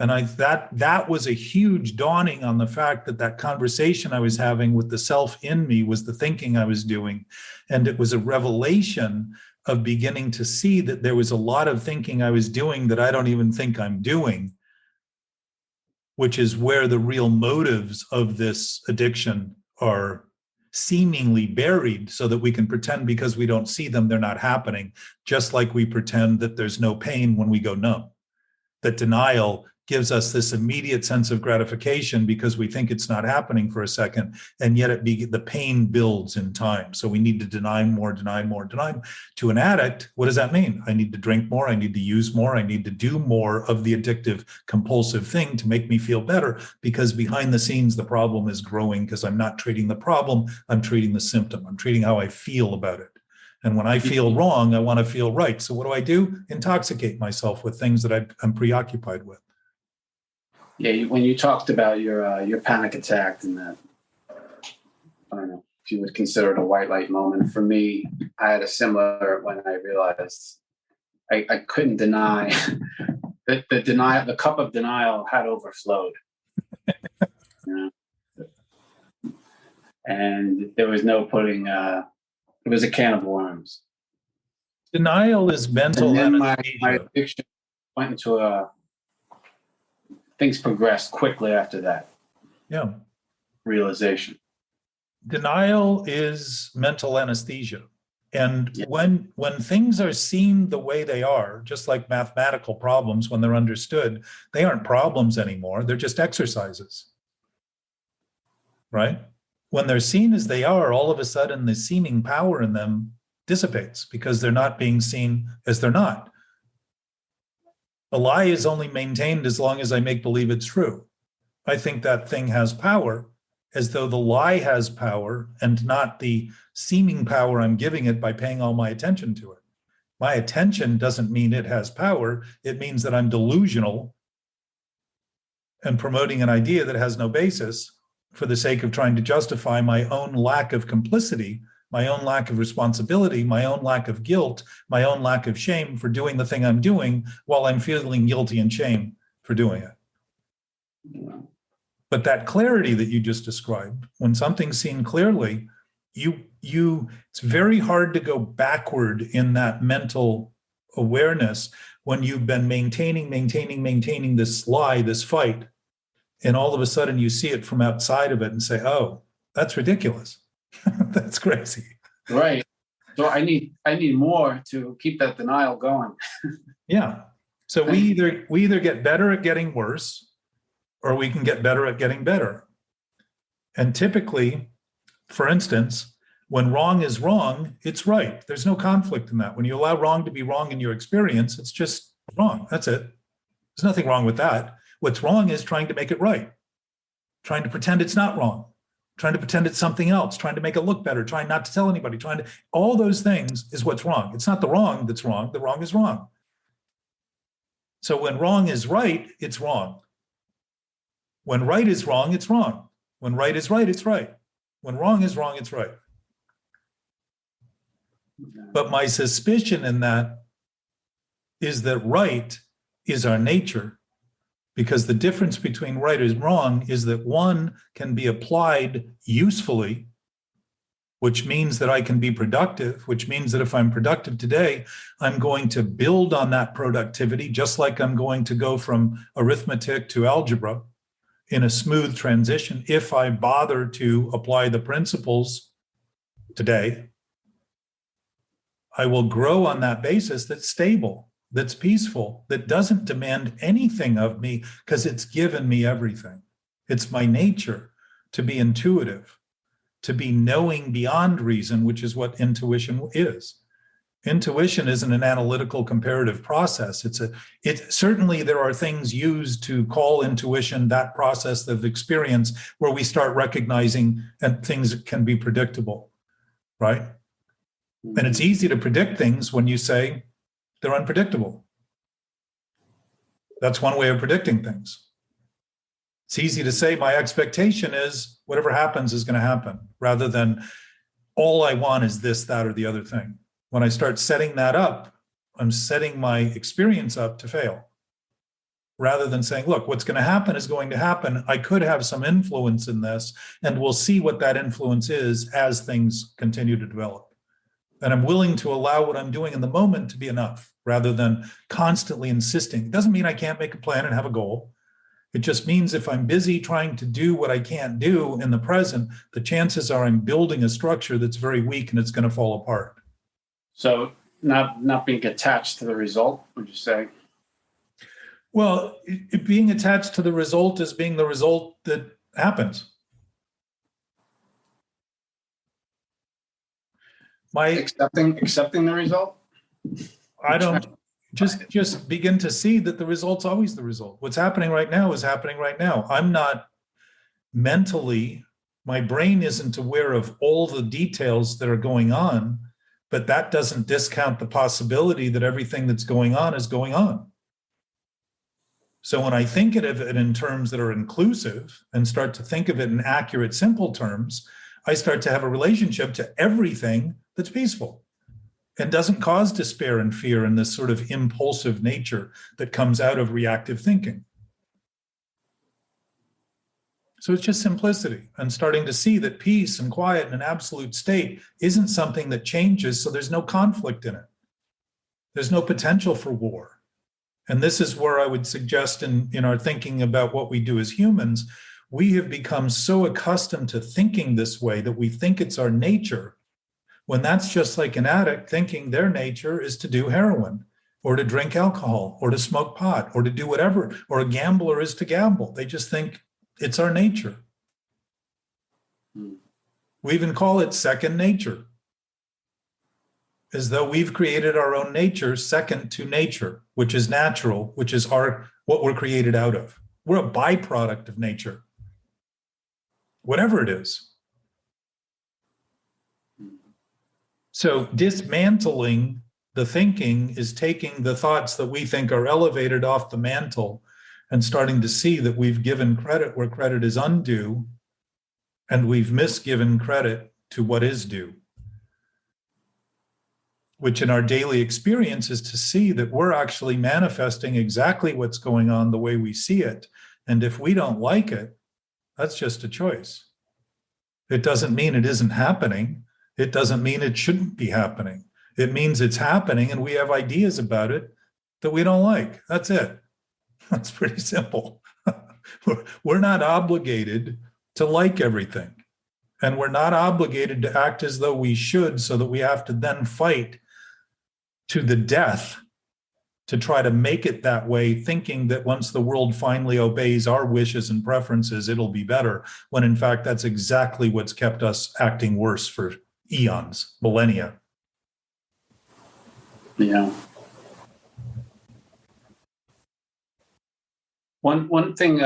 S1: And that was a huge dawning on the fact that conversation I was having with the self in me was the thinking I was doing. And it was a revelation of beginning to see that there was a lot of thinking I was doing that I don't even think I'm doing, which is where the real motives of this addiction are seemingly buried, so that we can pretend because we don't see them, they're not happening, just like we pretend that there's no pain when we go numb. That denial gives us this immediate sense of gratification because we think it's not happening for a second, and yet the pain builds in time. So we need to deny more. To an addict, what does that mean? I need to drink more, I need to use more, I need to do more of the addictive, compulsive thing to make me feel better, because behind the scenes, the problem is growing because I'm not treating the problem, I'm treating the symptom. I'm treating how I feel about it. And when I feel wrong, I want to feel right. So what do? Intoxicate myself with things that I'm preoccupied with.
S2: Yeah, when you talked about your panic attack and that, I don't know if you would consider it a white light moment. For me, I had a similar when I realized I couldn't deny that the cup of denial had overflowed. You know? And there was no putting, it was a can of worms.
S1: Denial is mental.
S2: And then my addiction went into things progressed quickly after that.
S1: Yeah.
S2: Realization.
S1: Denial is mental anesthesia. And when things are seen the way they are, just like mathematical problems, when they're understood, they aren't problems anymore. They're just exercises. Right? When they're seen as they are, all of a sudden the seeming power in them dissipates because they're not being seen as they're not. A lie is only maintained as long as I make believe it's true. I think that thing has power, as though the lie has power and not the seeming power I'm giving it by paying all my attention to it. My attention doesn't mean it has power. It means that I'm delusional and promoting an idea that has no basis for the sake of trying to justify my own lack of complicity, my own lack of responsibility, my own lack of guilt, my own lack of shame for doing the thing I'm doing while I'm feeling guilty and shame for doing it. But that clarity that you just described, when something's seen clearly, it's very hard to go backward in that mental awareness when you've been maintaining this lie, this fight, and all of a sudden you see it from outside of it and say, oh, that's ridiculous. That's crazy.
S2: Right. So I need more to keep that denial going.
S1: Yeah. So we either get better at getting worse, or we can get better at getting better. And typically, for instance, when wrong is wrong, it's right. There's no conflict in that. When you allow wrong to be wrong in your experience, it's just wrong. That's it. There's nothing wrong with that. What's wrong is trying to make it right, trying to pretend it's not wrong, trying to pretend it's something else, trying to make it look better, trying not to tell anybody, all those things is what's wrong. It's not the wrong that's wrong. The wrong is wrong. So when wrong is right, it's wrong. When right is wrong, it's wrong. When right is right, it's right. When wrong is wrong, it's right. But my suspicion in that is that right is our nature, because the difference between right and wrong is that one can be applied usefully, which means that I can be productive, which means that if I'm productive today, I'm going to build on that productivity, just like I'm going to go from arithmetic to algebra in a smooth transition if I bother to apply the principles today. I will grow on that basis that's stable, that's peaceful, that doesn't demand anything of me because it's given me everything. It's my nature to be intuitive, to be knowing beyond reason, which is what intuition is. Intuition isn't an analytical comparative process. Certainly there are things used to call intuition that process of experience where we start recognizing and things can be predictable, right? And it's easy to predict things when you say they're unpredictable. That's one way of predicting things. It's easy to say my expectation is whatever happens is going to happen, rather than all I want is this, that, or the other thing. When I start setting that up, I'm setting my experience up to fail, rather than saying, look, what's going to happen is going to happen. I could have some influence in this, and we'll see what that influence is as things continue to develop. And I'm willing to allow what I'm doing in the moment to be enough, rather than constantly insisting. It doesn't mean I can't make a plan and have a goal. It just means if I'm busy trying to do what I can't do in the present, the chances are I'm building a structure that's very weak and it's going to fall apart.
S2: So not being attached to the result, would you say?
S1: Well, being attached to the result is being the result that happens.
S2: Accepting the result?
S1: I don't just begin to see that the result's always the result. What's happening right now is happening right now. I'm not mentally, my brain isn't aware of all the details that are going on, but that doesn't discount the possibility that everything that's going on is going on. So when I think of it in terms that are inclusive and start to think of it in accurate, simple terms, I start to have a relationship to everything that's peaceful and doesn't cause despair and fear and this sort of impulsive nature that comes out of reactive thinking. So it's just simplicity and starting to see that peace and quiet and an absolute state isn't something that changes, so there's no conflict in it. There's no potential for war. And this is where I would suggest in our thinking about what we do as humans, we have become so accustomed to thinking this way that we think it's our nature, when that's just like an addict thinking their nature is to do heroin or to drink alcohol or to smoke pot or to do whatever, or a gambler is to gamble. They just think it's our nature. We even call it second nature, as though we've created our own nature second to nature, which is natural, which is what we're created out of. We're a byproduct of nature, whatever it is. So dismantling the thinking is taking the thoughts that we think are elevated off the mantle and starting to see that we've given credit where credit is undue, and we've misgiven credit to what is due. Which in our daily experience is to see that we're actually manifesting exactly what's going on the way we see it. And if we don't like it, that's just a choice. It doesn't mean it isn't happening. It doesn't mean it shouldn't be happening. It means it's happening and we have ideas about it that we don't like. That's it. That's pretty simple. We're not obligated to like everything. And we're not obligated to act as though we should, so that we have to then fight to the death to try to make it that way, thinking that once the world finally obeys our wishes and preferences, it'll be better, when in fact that's exactly what's kept us acting worse for eons, millennia.
S2: Yeah. One thing,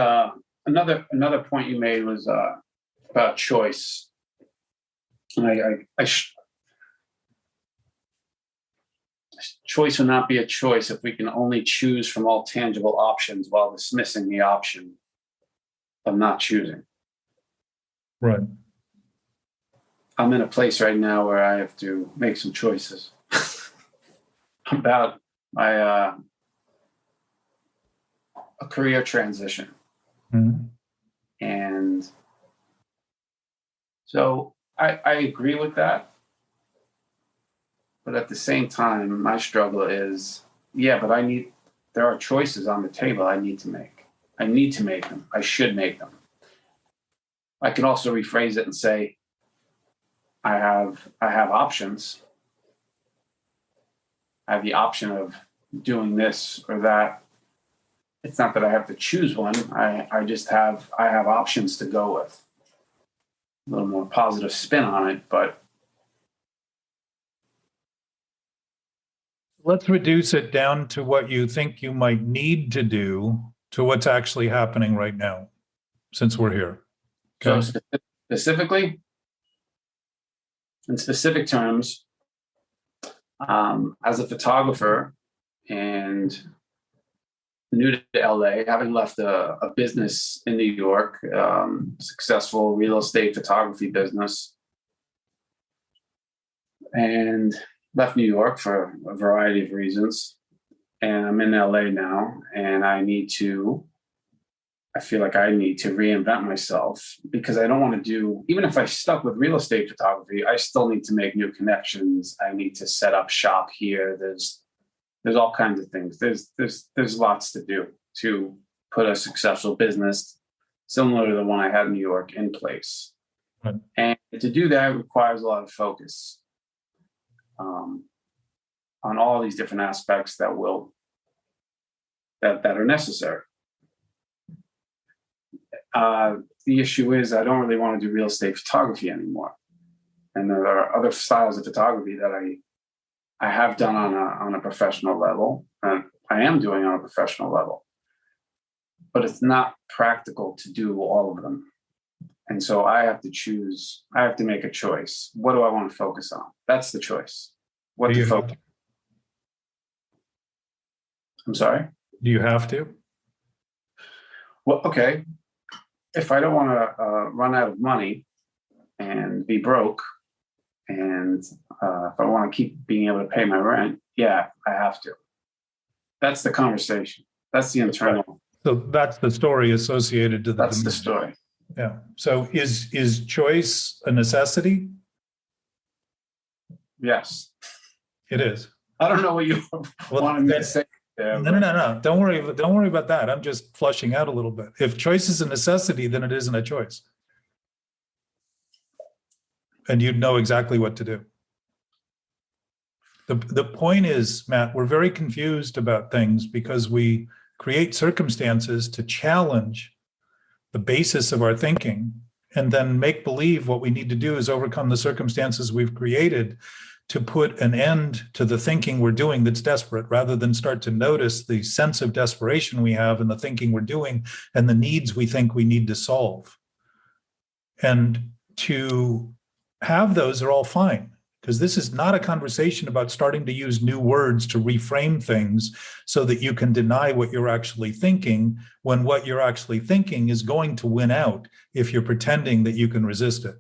S2: another point you made was about choice. And choice would not be a choice if we can only choose from all tangible options while dismissing the option of not choosing.
S1: Right.
S2: I'm in a place right now where I have to make some choices about my a career transition.
S1: Mm-hmm.
S2: And so I agree with that. But at the same time, my struggle is, but there are choices on the table I need to make. I need to make them. I should make them. I can also rephrase it and say, I have options. I have the option of doing this or that. It's not that I have to choose one. I have options to go with. A little more positive spin on it, but
S1: let's reduce it down to what you think you might need to do to what's actually happening right now, since we're here. Okay.
S2: So specifically, in specific terms, as a photographer and new to LA, having left a business in New York, successful real estate photography business, and left New York for a variety of reasons. And I'm in LA now, and I feel like I need to reinvent myself, because I don't want to do, even if I stuck with real estate photography, I still need to make new connections. I need to set up shop here. There's all kinds of things. There's lots to do to put a successful business similar to the one I had in New York in place.
S1: Right.
S2: And to do that requires a lot of focus on all these different aspects that are necessary. The issue is I don't really want to do real estate photography anymore. And there are other styles of photography that I have done on a professional level, and I am doing on a professional level. But it's not practical to do all of them. And so I have to make a choice. What do I want to focus on? That's the choice. What to focus on. I'm sorry?
S1: Do you have to?
S2: Well, okay. If I don't want to run out of money and be broke, and if I want to keep being able to pay my rent, I have to. That's the conversation. That's the internal.
S1: So that's the story associated to
S2: That's the story.
S1: Yeah. So is choice a necessity?
S2: Yes.
S1: It is.
S2: I don't know what you wanted me to say.
S1: No. Don't worry about that. I'm just flushing out a little bit. If choice is a necessity, then it isn't a choice. And you'd know exactly what to do. The point is, Matt, we're very confused about things because we create circumstances to challenge the basis of our thinking, and then make believe what we need to do is overcome the circumstances we've created to put an end to the thinking we're doing that's desperate, rather than start to notice the sense of desperation we have in the thinking we're doing and the needs we think we need to solve. And to have those are all fine. because this is not a conversation about starting to use new words to reframe things so that you can deny what you're actually thinking, when what you're actually thinking is going to win out if you're pretending that you can resist it.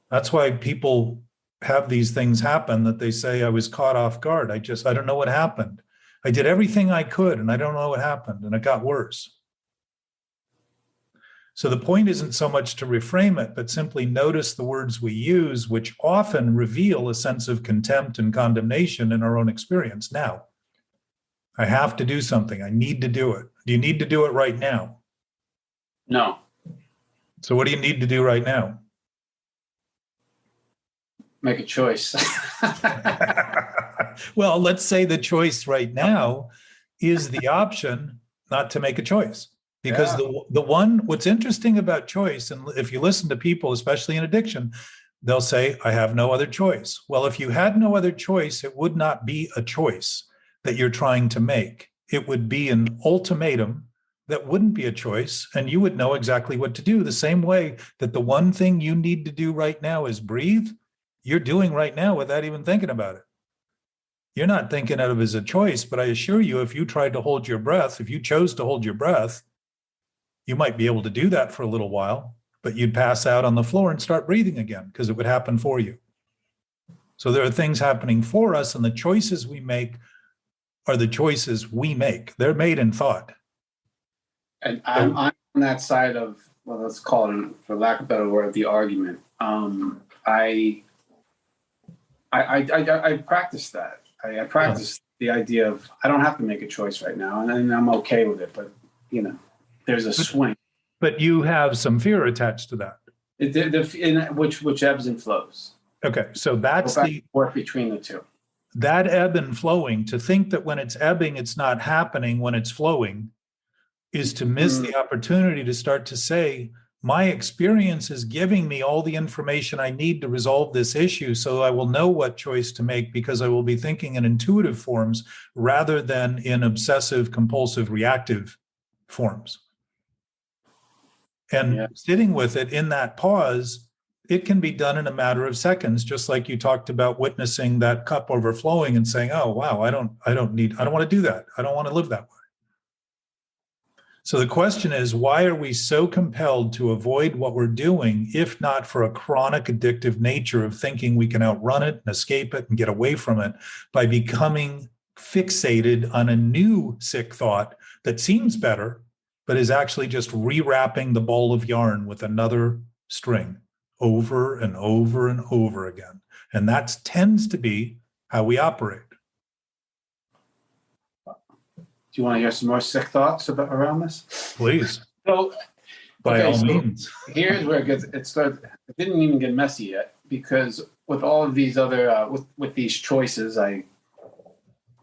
S1: That's why people have these things happen that they say, I was caught off guard. I don't know what happened. I did everything I could and I don't know what happened, and it got worse. So the point isn't so much to reframe it, but simply notice the words we use, which often reveal a sense of contempt and condemnation in our own experience. Now, I have to do something. I need to do it. Do you need to do it right now?
S2: No.
S1: So what do you need to do right now?
S2: Make a choice.
S1: Well, let's say the choice right now is the option not to make a choice. Because what's interesting about choice, and if you listen to people, especially in addiction, they'll say, I have no other choice. Well, if you had no other choice, it would not be a choice that you're trying to make. It would be an ultimatum that wouldn't be a choice, and you would know exactly what to do. The same way that the one thing you need to do right now is breathe, you're doing right now without even thinking about it. You're not thinking of it as a choice, but I assure you, if you tried to hold your breath, if you chose to hold your breath, you might be able to do that for a little while, but you'd pass out on the floor and start breathing again because it would happen for you. So there are things happening for us, and the choices we make are the choices we make. They're made in thought.
S2: And I'm on that side of, well, let's call it, for lack of a better word, the argument. I practice that. I practice the idea of I don't have to make a choice right now, and I'm okay with it. But there's a swing.
S1: But you have some fear attached to that,
S2: which ebbs and flows.
S1: Okay, so that's
S2: the work between the two.
S1: That ebb and flowing. To think that when it's ebbing, it's not happening when it's flowing, is to miss the opportunity to start to say, my experience is giving me all the information I need to resolve this issue, so I will know what choice to make because I will be thinking in intuitive forms rather than in obsessive, compulsive, reactive forms. And sitting with it in that pause, it can be done in a matter of seconds, just like you talked about witnessing that cup overflowing and saying, oh, wow, I don't want to do that. I don't want to live that way. So the question is, why are we so compelled to avoid what we're doing, if not for a chronic addictive nature of thinking we can outrun it and escape it and get away from it by becoming fixated on a new sick thought that seems better, but is actually just rewrapping the ball of yarn with another string over and over and over again. And that tends to be how we operate.
S2: Do you want to hear some more sick thoughts around this?
S1: Please.
S2: So,
S1: by all means.
S2: Here's where it started. It didn't even get messy yet, because with all of these other, with these choices I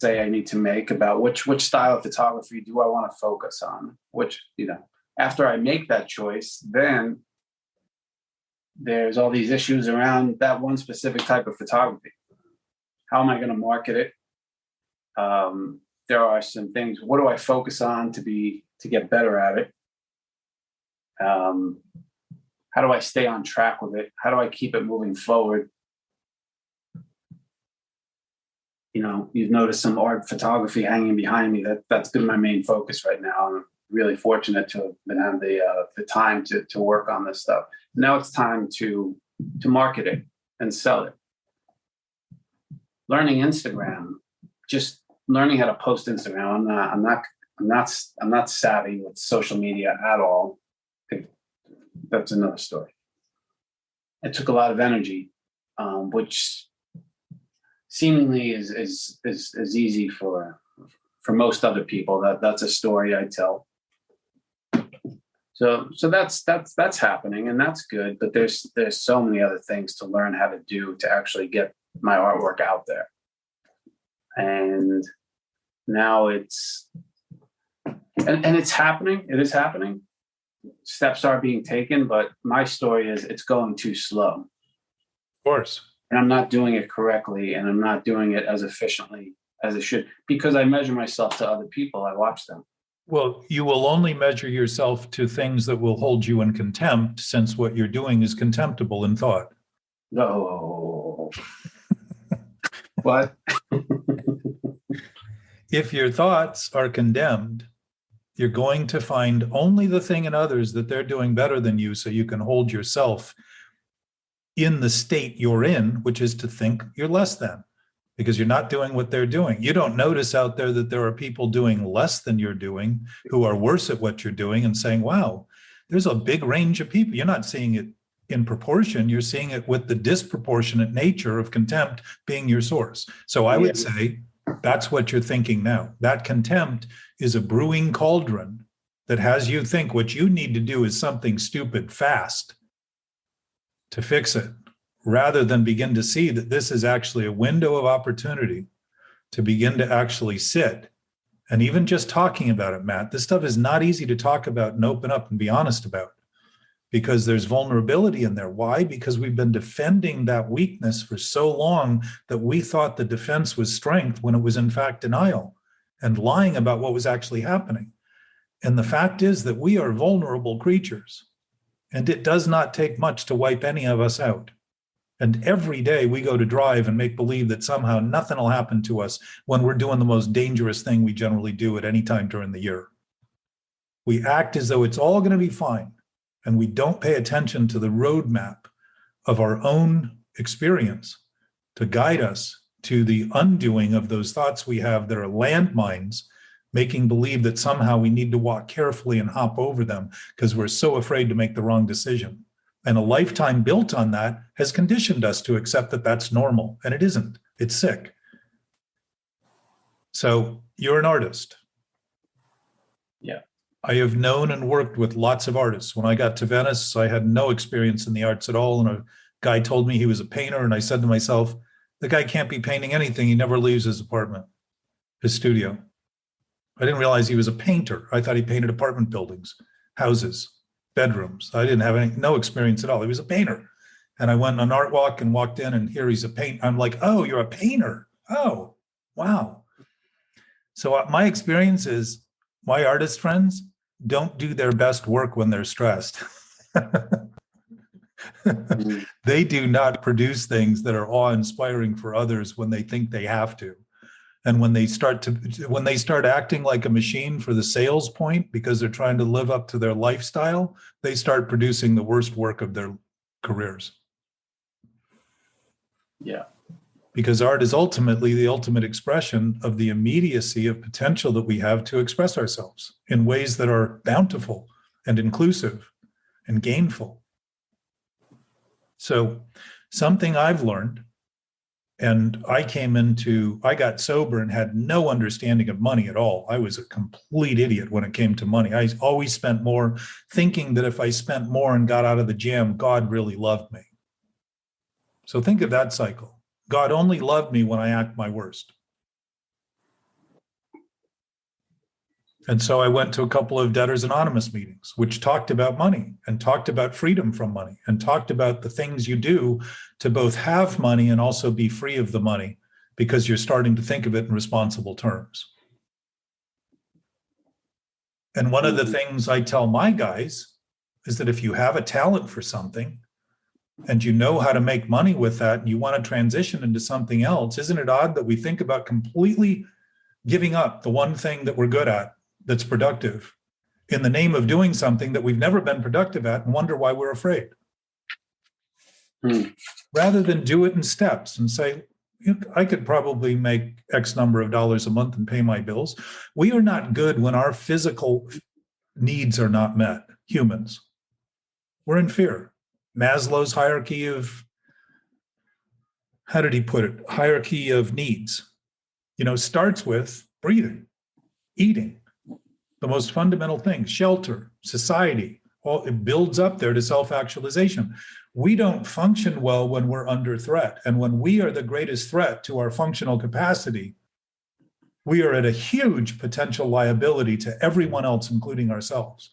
S2: say I need to make about which style of photography do I want to focus on, after I make that choice, then there's all these issues around that one specific type of photography. How am I going to market it? There are some things. What do I focus on to get better at it? How do I stay on track with it? How do I keep it moving forward? You've noticed some art photography hanging behind me. That's been my main focus right now. I'm really fortunate to have been having the time to work on this stuff. Now it's time to market it and sell it. Learning Instagram, just learning how to post Instagram. I'm not savvy with social media at all. That's another story. It took a lot of energy, which seemingly is easy for most other people. That's a story I tell. So that's happening, and that's good. But there's so many other things to learn how to do to actually get my artwork out there. And now it's happening. It is happening. Steps are being taken, but my story is it's going too slow. Of
S1: course.
S2: And I'm not doing it correctly, and I'm not doing it as efficiently as it should, because I measure myself to other people. I watch them.
S1: Well, you will only measure yourself to things that will hold you in contempt, since what you're doing is contemptible in thought.
S2: No. What?
S1: If your thoughts are condemned, you're going to find only the thing in others that they're doing better than you, so you can hold yourself in the state you're in, which is to think you're less than, because you're not doing what they're doing. You don't notice out there that there are people doing less than you're doing, who are worse at what you're doing, and saying, wow, there's a big range of people. You're not seeing it in proportion. You're seeing it with the disproportionate nature of contempt being your source. So I would say that's what you're thinking now. That contempt is a brewing cauldron that has you think what you need to do is something stupid fast to fix it, rather than begin to see that this is actually a window of opportunity to begin to actually sit. And even just talking about it, Matt, this stuff is not easy to talk about and open up and be honest about, because there's vulnerability in there. Why? Because we've been defending that weakness for so long that we thought the defense was strength when it was in fact denial and lying about what was actually happening. And the fact is that we are vulnerable creatures, and it does not take much to wipe any of us out. And every day we go to drive and make believe that somehow nothing will happen to us when we're doing the most dangerous thing we generally do at any time during the year. We act as though it's all going to be fine, and we don't pay attention to the roadmap of our own experience to guide us to the undoing of those thoughts we have that are landmines, making believe that somehow we need to walk carefully and hop over them because we're so afraid to make the wrong decision. And a lifetime built on that has conditioned us to accept that that's normal, and it isn't. It's sick. So you're an artist.
S2: Yeah.
S1: I have known and worked with lots of artists. When I got to Venice, I had no experience in the arts at all. And a guy told me he was a painter. And I said to myself, the guy can't be painting anything. He never leaves his apartment, his studio. I didn't realize he was a painter. I thought he painted apartment buildings, houses, bedrooms. I didn't have no experience at all. He was a painter. And I went on an art walk and walked in, and here he's a painter. I'm like, oh, you're a painter. Oh, wow. So my experience is my artist friends don't do their best work when they're stressed. They do not produce things that are awe-inspiring for others when they think they have to. And when they start acting like a machine for the sales point because they're trying to live up to their lifestyle, they start producing the worst work of their careers.
S2: Yeah.
S1: Because art is ultimately the ultimate expression of the immediacy of potential that we have to express ourselves in ways that are bountiful and inclusive and gainful. So something I've learned, and I got sober and had no understanding of money at all. I was a complete idiot when it came to money. I always spent more, thinking that if I spent more and got out of the jam, God really loved me. So think of that cycle. God only loved me when I act my worst. And so I went to a couple of Debtors Anonymous meetings, which talked about money and talked about freedom from money and talked about the things you do to both have money and also be free of the money, because you're starting to think of it in responsible terms. And one of the things I tell my guys is that if you have a talent for something and you know how to make money with that and you want to transition into something else, isn't it odd that we think about completely giving up the one thing that we're good at that's productive in the name of doing something that we've never been productive at and wonder why we're afraid? Rather than do it in steps and say, I could probably make X number of dollars a month and pay my bills. We are not good when our physical needs are not met, humans. We're in fear. Maslow's hierarchy of, how did he put it? Hierarchy of needs, starts with breathing, eating, the most fundamental things, shelter, society, all it builds up there to self-actualization. We don't function well when we're under threat. And when we are the greatest threat to our functional capacity, we are at a huge potential liability to everyone else, including ourselves.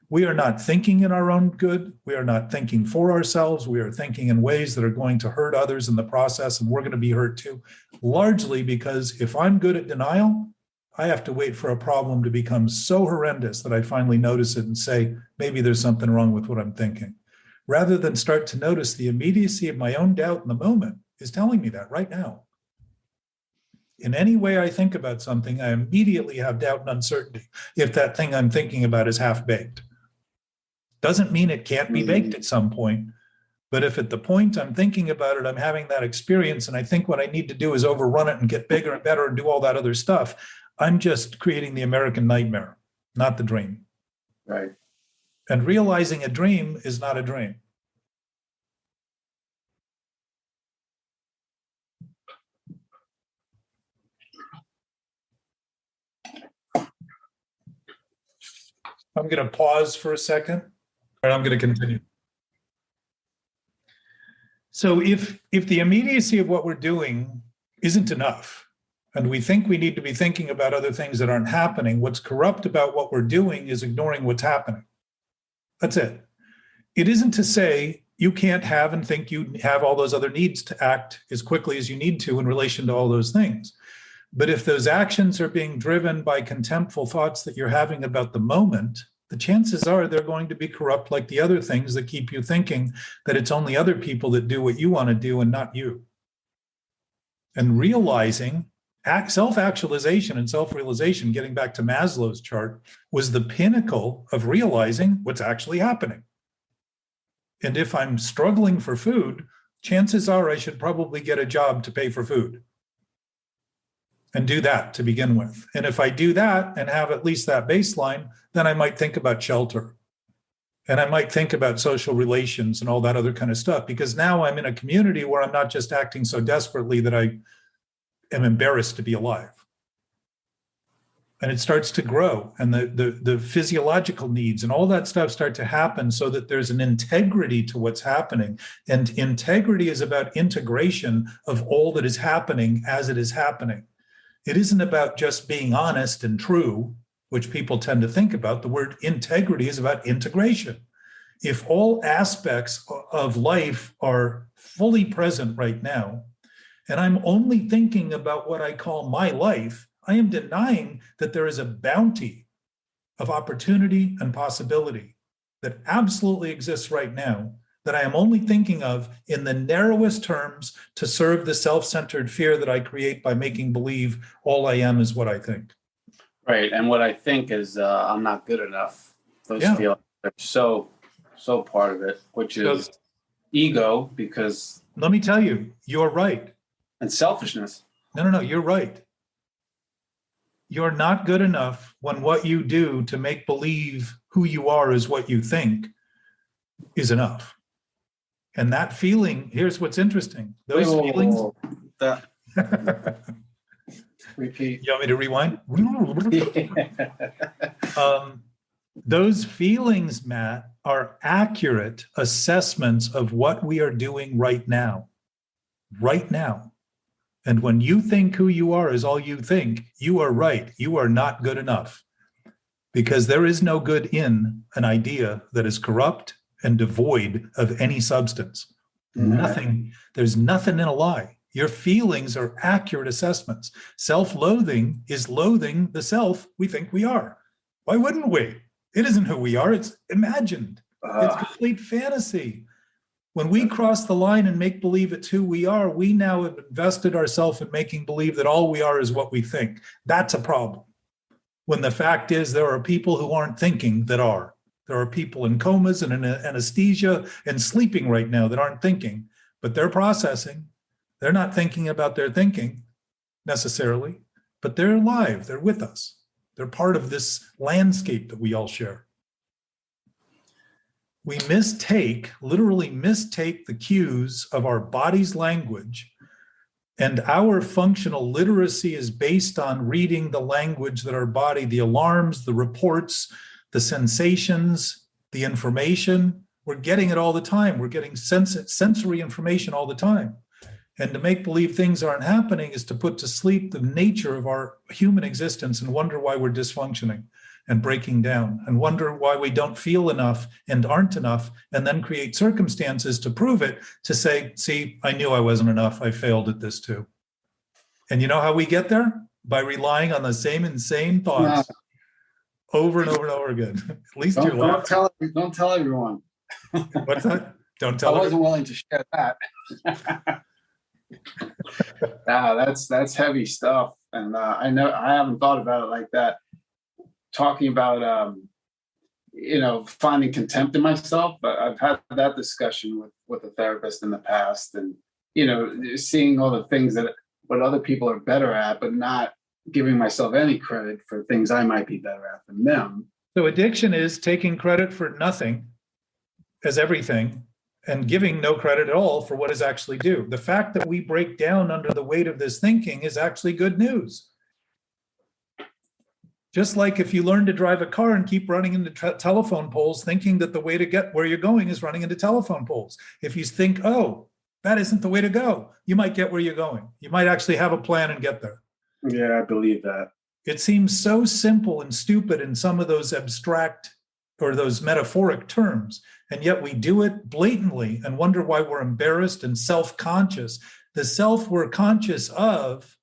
S1: We are not thinking in our own good. We are not thinking for ourselves. We are thinking in ways that are going to hurt others in the process, and we're going to be hurt too, largely because if I'm good at denial, I have to wait for a problem to become so horrendous that I finally notice it and say, maybe there's something wrong with what I'm thinking. Rather than start to notice the immediacy of my own doubt in the moment is telling me that right now. In any way I think about something, I immediately have doubt and uncertainty if that thing I'm thinking about is half-baked. Doesn't mean it can't be baked at some point, but if at the point I'm thinking about it, I'm having that experience, and I think what I need to do is overrun it and get bigger and better and do all that other stuff, I'm just creating the American nightmare, not the dream.
S2: Right.
S1: And realizing a dream is not a dream. I'm going to pause for a second, and I'm going to continue. So if the immediacy of what we're doing isn't enough, and we think we need to be thinking about other things that aren't happening, what's corrupt about what we're doing is ignoring what's happening. That's it. It isn't to say you can't have and think you have all those other needs to act as quickly as you need to in relation to all those things. But if those actions are being driven by contemptful thoughts that you're having about the moment, the chances are they're going to be corrupt like the other things that keep you thinking that it's only other people that do what you want to do and not you. And realizing self-actualization and self-realization, getting back to Maslow's chart, was the pinnacle of realizing what's actually happening. And if I'm struggling for food, chances are I should probably get a job to pay for food and do that to begin with. And if I do that and have at least that baseline, then I might think about shelter. And I might think about social relations and all that other kind of stuff, because now I'm in a community where I'm not just acting so desperately that I am embarrassed to be alive. And it starts to grow, and the physiological needs and all that stuff start to happen so that there's an integrity to what's happening. And integrity is about integration of all that is happening as it is happening. It isn't about just being honest and true, which people tend to think about. The word integrity is about integration. If all aspects of life are fully present right now, and I'm only thinking about what I call my life, I am denying that there is a bounty of opportunity and possibility that absolutely exists right now, that I am only thinking of in the narrowest terms to serve the self-centered fear that I create by making believe all I am is what I think.
S2: Right. And what I think is I'm not good enough. Those feelings are so part of it, which is ego, because...
S1: Let me tell you, you're right.
S2: And selfishness.
S1: No, you're right. You're not good enough when what you do to make believe who you are is what you think is enough. And that feeling, here's what's interesting. Those feelings...
S2: Repeat.
S1: You want me to rewind? Those feelings, Matt, are accurate assessments of what we are doing right now. Right now. And when you think who you are is all you think, you are right. You are not good enough. Because there is no good in an idea that is corrupt and devoid of any substance. Nothing. There's nothing in a lie. Your feelings are accurate assessments. Self-loathing is loathing the self we think we are. Why wouldn't we? It isn't who we are. It's imagined. It's complete fantasy. When we cross the line and make believe it's who we are, we now have invested ourselves in making believe that all we are is what we think. That's a problem. When the fact is there are people who aren't thinking that are. There are people in comas and in anesthesia and sleeping right now that aren't thinking, but they're processing. They're not thinking about their thinking necessarily, but they're alive. They're with us. They're part of this landscape that we all share. We literally mistake the cues of our body's language, and our functional literacy is based on reading the language that our body, the alarms, the reports, the sensations, the information, we're getting it all the time. We're getting sensory information all the time. And to make believe things aren't happening is to put to sleep the nature of our human existence and wonder why we're dysfunctioning and breaking down and wonder why we don't feel enough and aren't enough, and then create circumstances to prove it, to say, see, I knew I wasn't enough. I failed at this too. And you know how we get there? By relying on the same insane thoughts over and over and over again. At least you're laughing.
S2: Don't tell everyone.
S1: What's that? Don't tell
S2: I wasn't willing to share that. That's heavy stuff, and I know I haven't thought about it like that. Talking about finding contempt in myself, but I've had that discussion with a therapist in the past, and seeing all the things that what other people are better at, but not giving myself any credit for things I might be better at than them.
S1: So addiction is taking credit for nothing as everything and giving no credit at all for what is actually due. The fact that we break down under the weight of this thinking is actually good news. Just like if you learn to drive a car and keep running into telephone poles, thinking that the way to get where you're going is running into telephone poles. If you think, oh, that isn't the way to go, you might get where you're going. You might actually have a plan and get there.
S2: Yeah, I believe that.
S1: It seems so simple and stupid in some of those abstract or those metaphoric terms, and yet we do it blatantly and wonder why we're embarrassed and self-conscious. The self we're conscious of,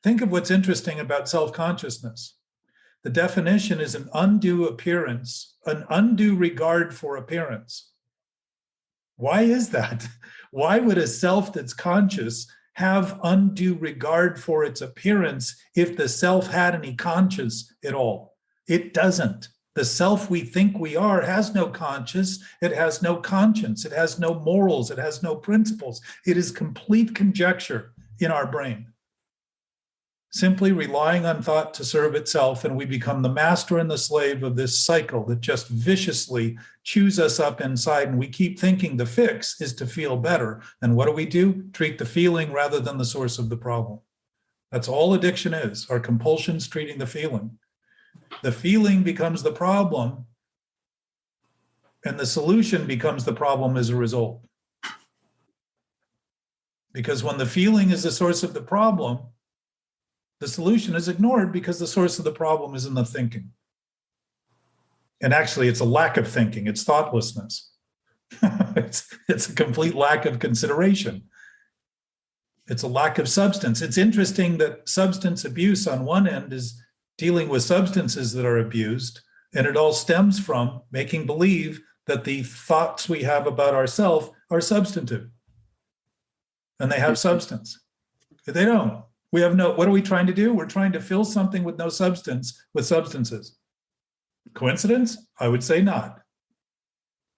S1: think of what's interesting about self-consciousness. The definition is an undue appearance, an undue regard for appearance. Why is that? Why would a self that's conscious have undue regard for its appearance if the self had any conscience at all? It doesn't. The self we think we are has no conscience, it has no conscience, it has no morals, it has no principles. It is complete conjecture in our brain. Simply relying on thought to serve itself, and we become the master and the slave of this cycle that just viciously chews us up inside, and we keep thinking the fix is to feel better. And what do? Treat the feeling rather than the source of the problem. That's all addiction is. Our compulsion's treating the feeling. The feeling becomes the problem, and the solution becomes the problem as a result. Because when the feeling is the source of the problem, the solution is ignored because the source of the problem is in the thinking. And actually, it's a lack of thinking. It's thoughtlessness. It's a complete lack of consideration. It's a lack of substance. It's interesting that substance abuse on one end is dealing with substances that are abused, and it all stems from making believe that the thoughts we have about ourselves are substantive. And they have substance. They don't. We have no, what are we trying to do? We're trying to fill something with no substance with substances. Coincidence? I would say not.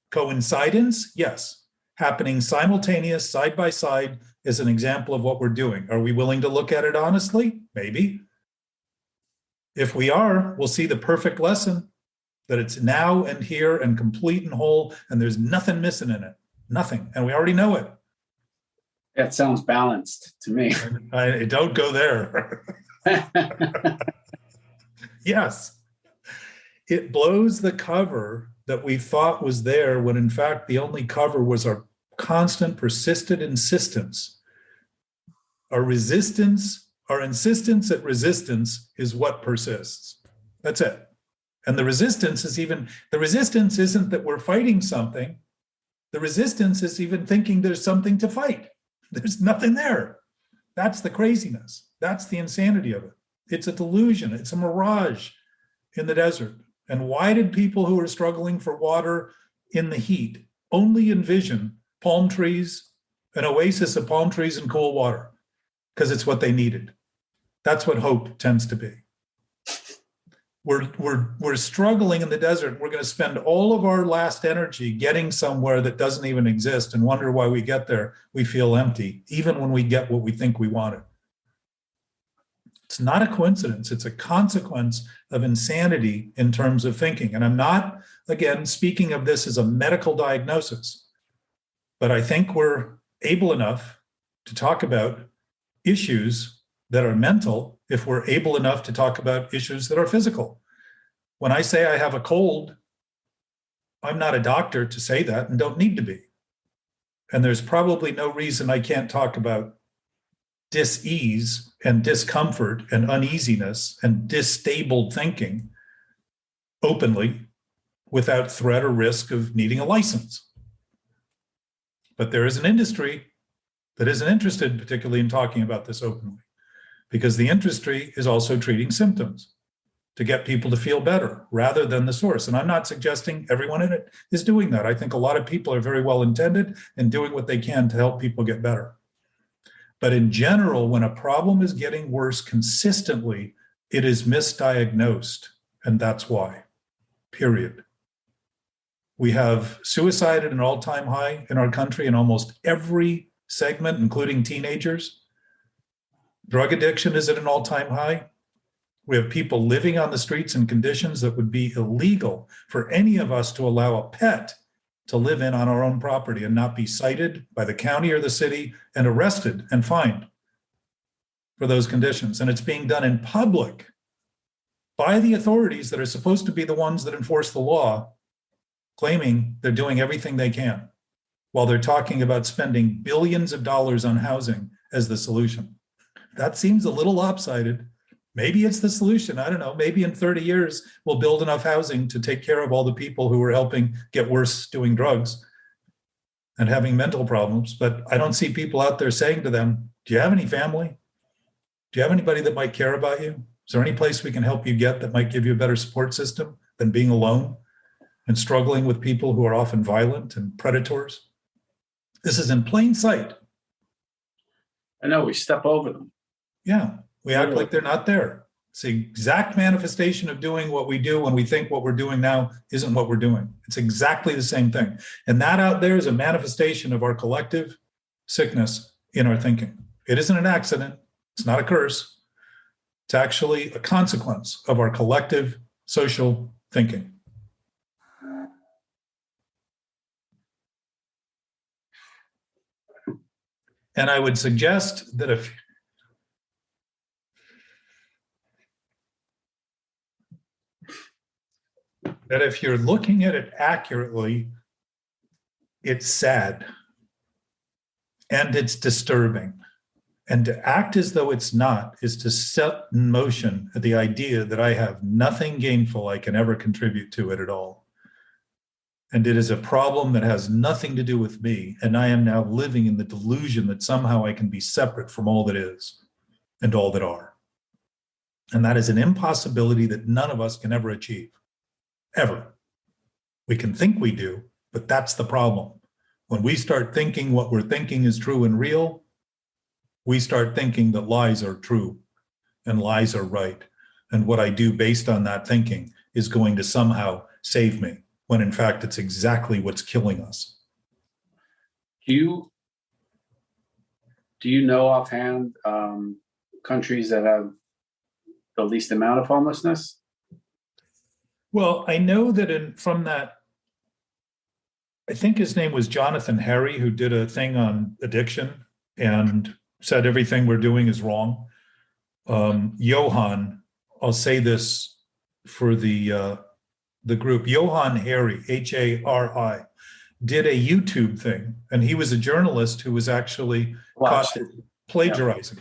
S1: Coincidence? Yes. Happening simultaneous, side by side, is an example of what we're doing. Are we willing to look at it honestly? Maybe. If we are, we'll see the perfect lesson, that it's now and here and complete and whole, and there's nothing missing in it. Nothing. And we already know it.
S2: That sounds balanced to me.
S1: I don't go there. Yes. It blows the cover that we thought was there when in fact the only cover was our constant, persistent insistence. Our resistance, our insistence at resistance is what persists. That's it. And the resistance isn't that we're fighting something. The resistance is even thinking there's something to fight. There's nothing there. That's the craziness. That's the insanity of it. It's a delusion. It's a mirage in the desert. And why did people who are struggling for water in the heat only envision palm trees, an oasis of palm trees and cool water? Because it's what they needed. That's what hope tends to be. We're struggling in the desert. We're going to spend all of our last energy getting somewhere that doesn't even exist and wonder why we get there. We feel empty, even when we get what we think we wanted. It's not a coincidence. It's a consequence of insanity in terms of thinking. And I'm not, again, speaking of this as a medical diagnosis, but I think we're able enough to talk about issues that are mental if we're able enough to talk about issues that are physical. When I say I have a cold, I'm not a doctor to say that and don't need to be. And there's probably no reason I can't talk about dis-ease and discomfort and uneasiness and disstabled thinking openly without threat or risk of needing a license. But there is an industry that isn't interested particularly in talking about this openly, because the industry is also treating symptoms to get people to feel better rather than the source. And I'm not suggesting everyone in it is doing that. I think a lot of people are very well intended and doing what they can to help people get better. But in general, when a problem is getting worse consistently, it is misdiagnosed. And that's why, period. We have suicide at an all-time high in our country in almost every segment, including teenagers. Drug addiction is at an all-time high. We have people living on the streets in conditions that would be illegal for any of us to allow a pet to live in on our own property and not be cited by the county or the city and arrested and fined for those conditions. And it's being done in public by the authorities that are supposed to be the ones that enforce the law, claiming they're doing everything they can while they're talking about spending billions of dollars on housing as the solution. That seems a little lopsided. Maybe it's the solution. I don't know. Maybe in 30 years, we'll build enough housing to take care of all the people who are helping get worse doing drugs and having mental problems. But I don't see people out there saying to them, do you have any family? Do you have anybody that might care about you? Is there any place we can help you get that might give you a better support system than being alone and struggling with people who are often violent and predators? This is in plain sight.
S2: I know, we step over them.
S1: Yeah, we act like they're not there. It's the exact manifestation of doing what we do when we think what we're doing now isn't what we're doing. It's exactly the same thing. And that out there is a manifestation of our collective sickness in our thinking. It isn't an accident. It's not a curse. It's actually a consequence of our collective social thinking. And I would suggest that if you're looking at it accurately, it's sad and it's disturbing. And to act as though it's not is to set in motion the idea that I have nothing gainful I can ever contribute to it at all. And it is a problem that has nothing to do with me. And I am now living in the delusion that somehow I can be separate from all that is and all that are. And that is an impossibility that none of us can ever achieve, ever. We can think we do, but that's the problem. When we start thinking what we're thinking is true and real, we start thinking that lies are true and lies are right. And what I do based on that thinking is going to somehow save me, when in fact it's exactly what's killing us.
S2: Do you know offhand countries that have the least amount of homelessness?
S1: Well, I know that from that, I think his name was Jonathan Harry, who did a thing on addiction and said everything we're doing is wrong. Johan, I'll say this for the group, Johan Hari, Hari, did a YouTube thing, and he was a journalist who was actually caught plagiarizing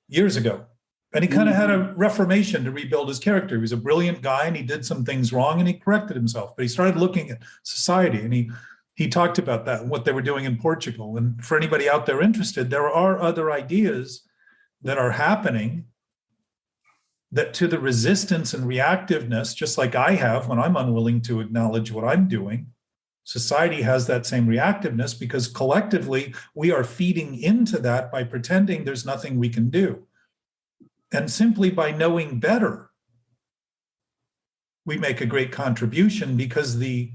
S1: years ago. And he kind of had a reformation to rebuild his character. He was a brilliant guy and he did some things wrong and he corrected himself. But he started looking at society and he talked about that and what they were doing in Portugal. And for anybody out there interested, there are other ideas that are happening that to the resistance and reactiveness, just like I have when I'm unwilling to acknowledge what I'm doing, society has that same reactiveness because collectively we are feeding into that by pretending there's nothing we can do. And simply by knowing better, we make a great contribution because the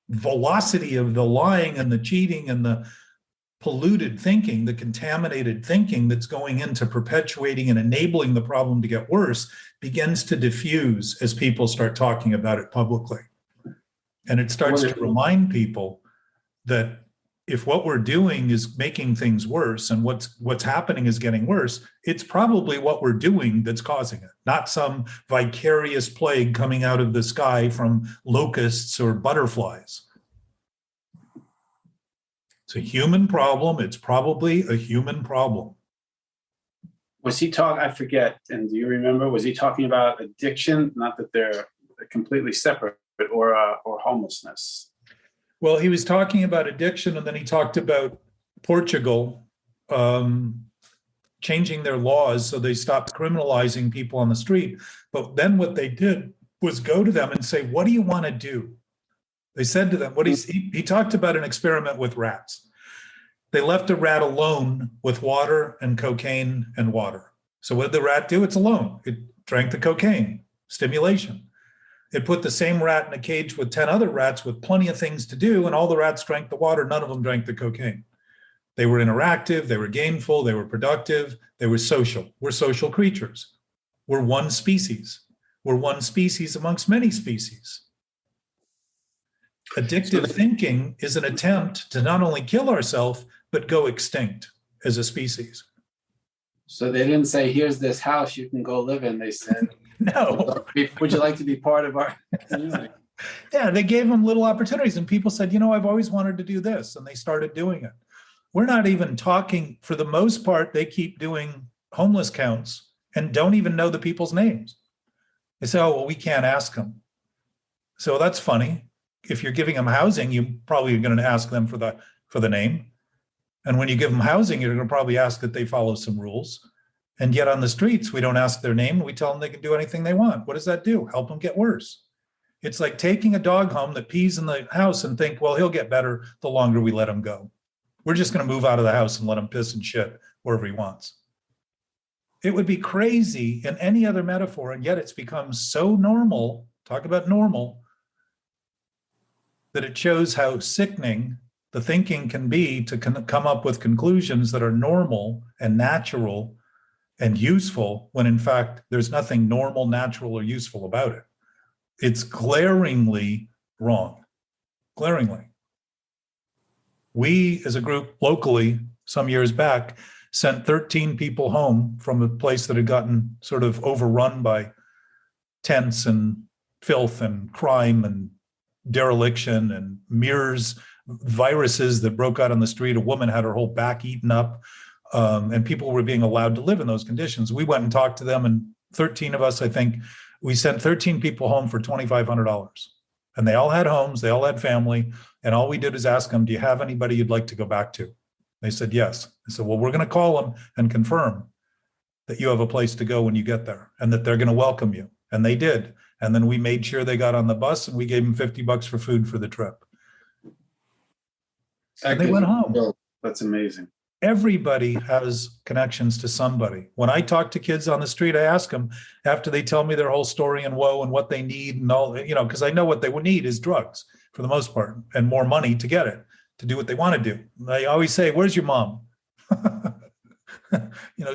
S1: velocity of the lying and the cheating and the polluted thinking, the contaminated thinking that's going into perpetuating and enabling the problem to get worse begins to diffuse as people start talking about it publicly. And it starts to remind people that if what we're doing is making things worse and what's happening is getting worse, it's probably what we're doing that's causing it, not some vicarious plague coming out of the sky from locusts or butterflies. It's a human problem. It's probably a human problem.
S2: Was he talking, I forget, and do you remember, was he talking about addiction? Not that they're completely separate, or homelessness?
S1: Well, he was talking about addiction, and then he talked about Portugal changing their laws so they stopped criminalizing people on the street. But then what they did was go to them and say, what do you want to do? They said to them, he talked about an experiment with rats. They left a rat alone with water and cocaine and water. So what did the rat do? It's alone. It drank the cocaine, stimulation. It put the same rat in a cage with 10 other rats with plenty of things to do, and all the rats drank the water. None of them drank the cocaine. They were interactive, they were gainful, they were productive, they were social. We're social creatures. We're one species. We're one species amongst many species. Addictive thinking is an attempt to not only kill ourselves, but go extinct as a species.
S2: So they didn't say, here's this house you can go live in. They said,
S1: no.
S2: Would you like to be part of our community?
S1: Yeah, they gave them little opportunities, and people said, I've always wanted to do this, and they started doing it. We're not even talking, for the most part, they keep doing homeless counts and don't even know the people's names. They say, oh, well, we can't ask them. So that's funny. If you're giving them housing, you probably are going to ask them for the name. And when you give them housing, you're going to probably ask that they follow some rules. And yet on the streets, we don't ask their name. We tell them they can do anything they want. What does that do? Help them get worse. It's like taking a dog home that pees in the house and think, well, he'll get better the longer we let him go. We're just going to move out of the house and let him piss and shit wherever he wants. It would be crazy in any other metaphor, and yet it's become so normal, talk about normal, that it shows how sickening the thinking can be to come up with conclusions that are normal and natural and useful, when in fact there's nothing normal, natural, or useful about it. It's glaringly wrong. Glaringly. We, as a group locally, some years back, sent 13 people home from a place that had gotten sort of overrun by tents and filth and crime and dereliction and mirrors, viruses that broke out on the street. A woman had her whole back eaten up, and people were being allowed to live in those conditions. We went and talked to them, and 13 of us, I think, we sent 13 people home for $2,500. And they all had homes, they all had family, and all we did is ask them, do you have anybody you'd like to go back to? They said, yes. I said, well, we're going to call them and confirm that you have a place to go when you get there and that they're going to welcome you. And they did. And then we made sure they got on the bus, and we gave them $50 for food for the trip. And they went home.
S2: That's amazing.
S1: Everybody has connections to somebody. When I talk to kids on the street, I ask them after they tell me their whole story and woe and what they need and all, because I know what they would need is drugs for the most part, and more money to get it, to do what they want to do. I always say, where's your mom?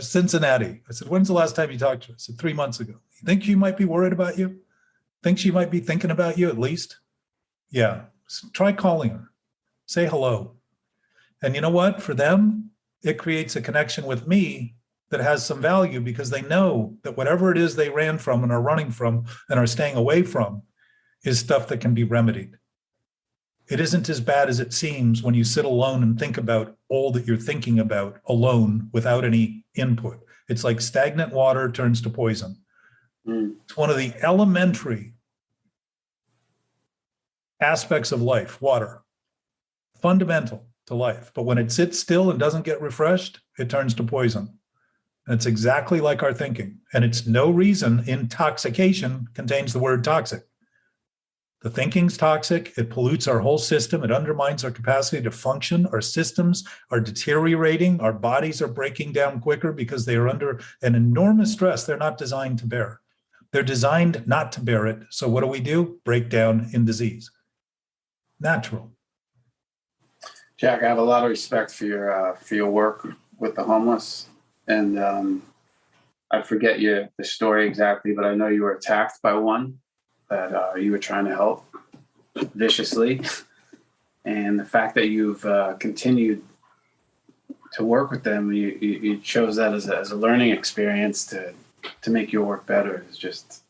S1: Cincinnati. I said, when's the last time you talked to her? I said, 3 months ago. You think she might be worried about you? Think she might be thinking about you at least? Yeah. So try calling her. Say hello. And you know what? For them, it creates a connection with me that has some value, because they know that whatever it is they ran from and are running from and are staying away from is stuff that can be remedied. It isn't as bad as it seems when you sit alone and think about all that you're thinking about alone without any input. It's like stagnant water turns to poison. It's one of the elementary aspects of life, water, fundamental to life. But when it sits still and doesn't get refreshed, it turns to poison. And it's exactly like our thinking. And it's no reason intoxication contains the word toxic. The thinking's toxic. It pollutes our whole system. It undermines our capacity to function. Our systems are deteriorating. Our bodies are breaking down quicker because they are under an enormous stress they're not designed to bear. They're designed not to bear it. So what do? Break down in disease. Natural.
S2: Jack, I have a lot of respect for your work with the homeless, and I forget the story exactly, but I know you were attacked by one that you were trying to help viciously, and the fact that you've continued to work with them, you chose that as a learning experience to make your work better. It's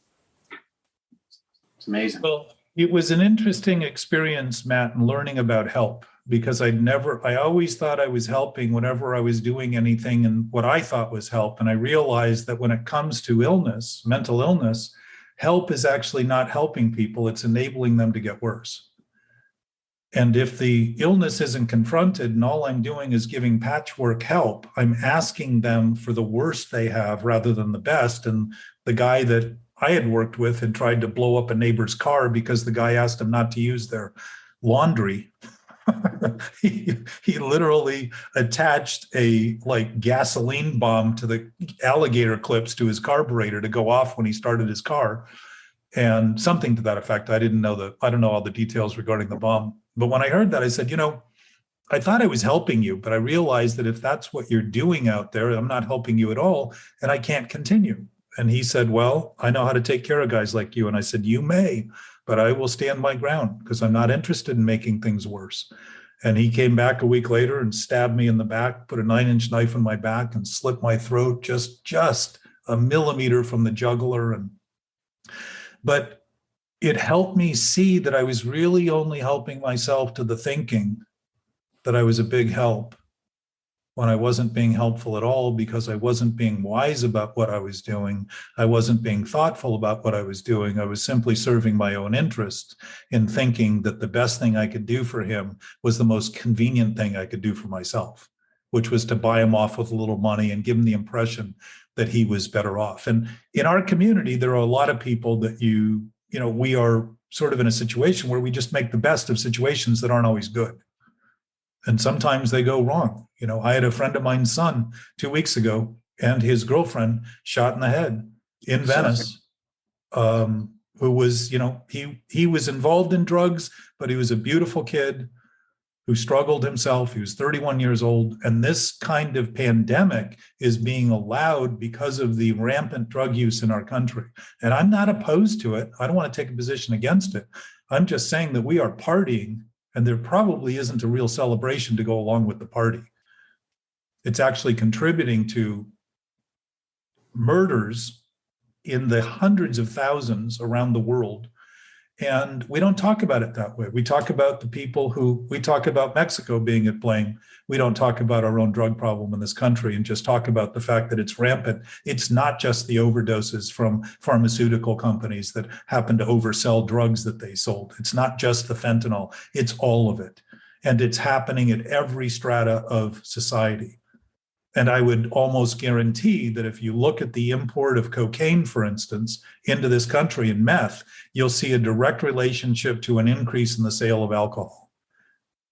S2: amazing.
S1: Well, it was an interesting experience, Matt, in learning about help, because I always thought I was helping whenever I was doing anything and what I thought was help. And I realized that when it comes to illness, mental illness, help is actually not helping people. It's enabling them to get worse. And if the illness isn't confronted and all I'm doing is giving patchwork help, I'm asking them for the worst they have rather than the best. And the guy that I had worked with had tried to blow up a neighbor's car because the guy asked him not to use their laundry. He literally attached a like gasoline bomb to the alligator clips to his carburetor to go off when he started his car, and something to that effect. I don't know all the details regarding the bomb. But when I heard that, I said, I thought I was helping you, but I realized that if that's what you're doing out there, I'm not helping you at all, and I can't continue. And he said, well, I know how to take care of guys like you. And I said, you may, but I will stand my ground because I'm not interested in making things worse. And he came back a week later and stabbed me in the back, put a 9-inch knife in my back and slit my throat just a millimeter from the jugular. But it helped me see that I was really only helping myself to the thinking that I was a big help when I wasn't being helpful at all, because I wasn't being wise about what I was doing. I wasn't being thoughtful about what I was doing. I was simply serving my own interests in thinking that the best thing I could do for him was the most convenient thing I could do for myself, which was to buy him off with a little money and give him the impression that he was better off. And in our community, there are a lot of people that we are sort of in a situation where we just make the best of situations that aren't always good. And sometimes they go wrong. I had a friend of mine's son 2 weeks ago and his girlfriend shot in the head in Venice, who was, he was involved in drugs, but he was a beautiful kid who struggled himself. He was 31 years old. And this kind of pandemic is being allowed because of the rampant drug use in our country. And I'm not opposed to it. I don't want to take a position against it. I'm just saying that we are partying, and there probably isn't a real celebration to go along with the party. It's actually contributing to murders in the hundreds of thousands around the world. And we don't talk about it that way. We talk about we talk about Mexico being at blame. We don't talk about our own drug problem in this country and just talk about the fact that it's rampant. It's not just the overdoses from pharmaceutical companies that happen to oversell drugs that they sold. It's not just the fentanyl. It's all of it. And it's happening at every strata of society. And I would almost guarantee that if you look at the import of cocaine, for instance, into this country and meth, you'll see a direct relationship to an increase in the sale of alcohol,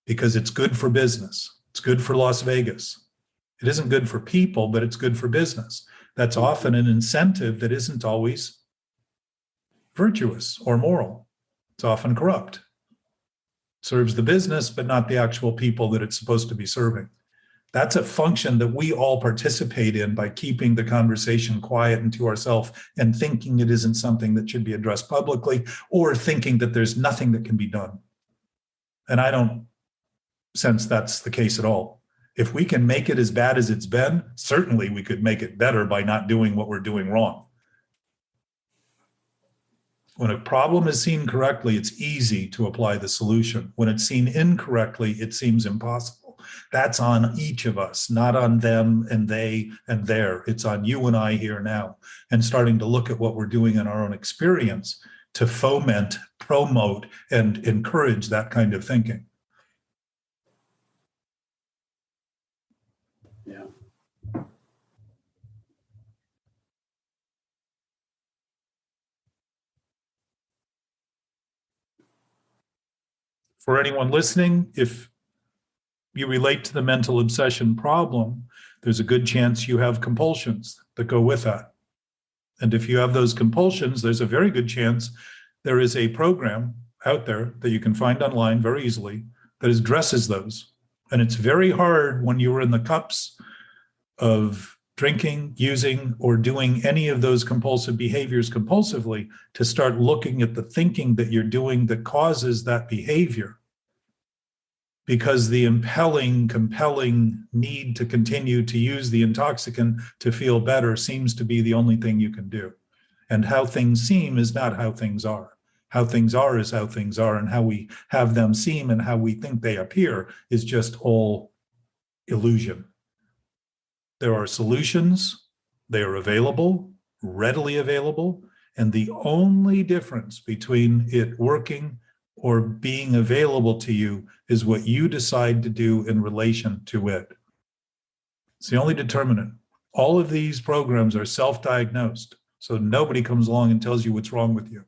S1: because it's good for business. It's good for Las Vegas. It isn't good for people, but it's good for business. That's often an incentive that isn't always virtuous or moral. It's often corrupt. It serves the business, but not the actual people that it's supposed to be serving. That's a function that we all participate in by keeping the conversation quiet and to ourselves and thinking it isn't something that should be addressed publicly, or thinking that there's nothing that can be done. And I don't sense that's the case at all. If we can make it as bad as it's been, certainly we could make it better by not doing what we're doing wrong. When a problem is seen correctly, it's easy to apply the solution. When it's seen incorrectly, it seems impossible. That's on each of us, not on them and they and there. It's on you and I here now, and starting to look at what we're doing in our own experience to foment, promote, and encourage that kind of thinking.
S2: Yeah.
S1: For anyone listening, if you relate to the mental obsession problem, there's a good chance you have compulsions that go with that. And if you have those compulsions, there's a very good chance there is a program out there that you can find online very easily that addresses those. And it's very hard when you're in the cups of drinking, using, or doing any of those compulsive behaviors compulsively to start looking at the thinking that you're doing that causes that behavior. Because the compelling need to continue to use the intoxicant to feel better seems to be the only thing you can do. And how things seem is not how things are. How things are is how things are, and how we have them seem and how we think they appear is just all illusion. There are solutions, they are available, readily available, and the only difference between it working or being available to you is what you decide to do in relation to it. It's the only determinant. All of these programs are self-diagnosed, so nobody comes along and tells you what's wrong with you.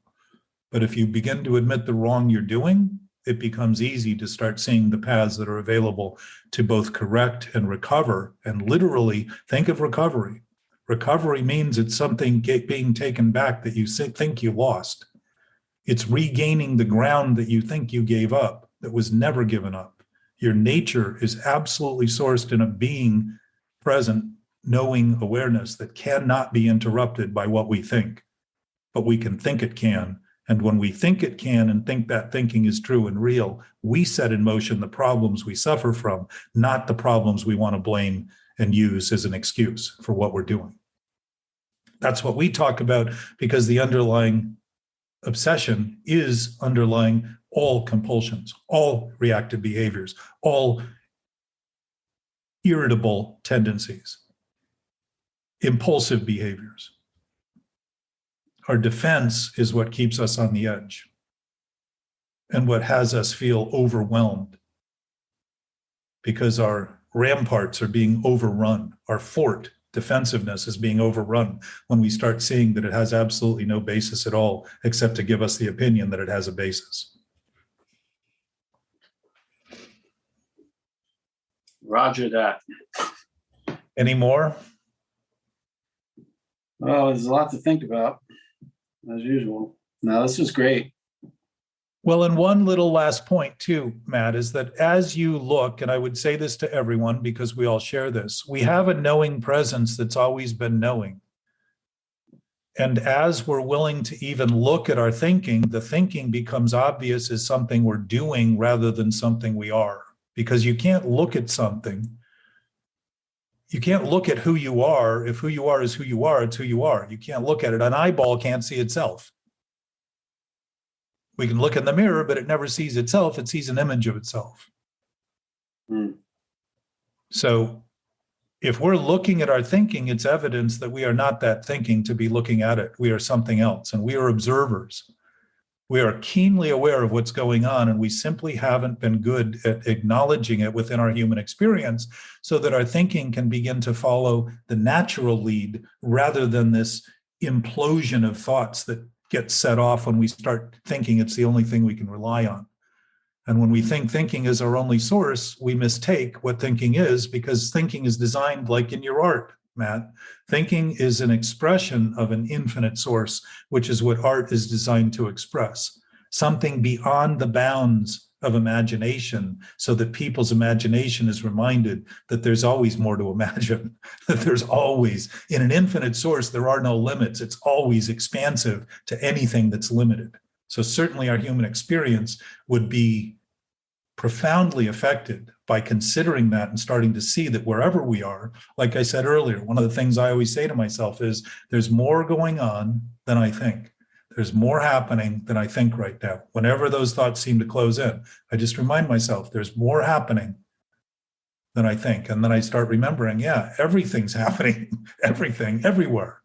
S1: But if you begin to admit the wrong you're doing, it becomes easy to start seeing the paths that are available to both correct and recover. And literally think of recovery. Recovery means it's something being taken back that you think you lost. It's regaining the ground that you think you gave up, that was never given up. Your nature is absolutely sourced in a being present, knowing awareness that cannot be interrupted by what we think, but we can think it can. And when we think it can and think that thinking is true and real, we set in motion the problems we suffer from, not the problems we want to blame and use as an excuse for what we're doing. That's what we talk about, because the underlying obsession is underlying all compulsions, all reactive behaviors, all irritable tendencies, impulsive behaviors. Our defense is what keeps us on the edge and what has us feel overwhelmed, because our ramparts are being overrun. Our fort defensiveness is being overrun when we start seeing that it has absolutely no basis at all, except to give us the opinion that it has a basis.
S2: Roger that.
S1: Any more?
S2: Well, there's a lot to think about, as usual. No, this was great.
S1: Well, and one little last point too, Matt, is that as you look, and I would say this to everyone because we all share this, we have a knowing presence that's always been knowing. And as we're willing to even look at our thinking, the thinking becomes obvious as something we're doing rather than something we are. Because you can't look at something. You can't look at who you are. If who you are is who you are, it's who you are. You can't look at it. An eyeball can't see itself. We can look in the mirror, but it never sees itself. It sees an image of itself. So if we're looking at our thinking, it's evidence that we are not that thinking to be looking at it. We are something else, and we are observers. We are keenly aware of what's going on, and we simply haven't been good at acknowledging it within our human experience so that our thinking can begin to follow the natural lead rather than this implosion of thoughts that get set off when we start thinking it's the only thing we can rely on. And when we think thinking is our only source, we mistake what thinking is, because thinking is designed like in your art, Matt. Thinking is an expression of an infinite source, which is what art is designed to express. Something beyond the bounds of imagination, so that people's imagination is reminded that there's always more to imagine, that there's always, in an infinite source, there are no limits. It's always expansive to anything that's limited. So certainly our human experience would be profoundly affected by considering that and starting to see that wherever we are, like I said earlier, one of the things I always say to myself is there's more going on than I think. There's more happening than I think right now. Whenever those thoughts seem to close in, I just remind myself there's more happening than I think. And then I start remembering, yeah, everything's happening, everything, everywhere.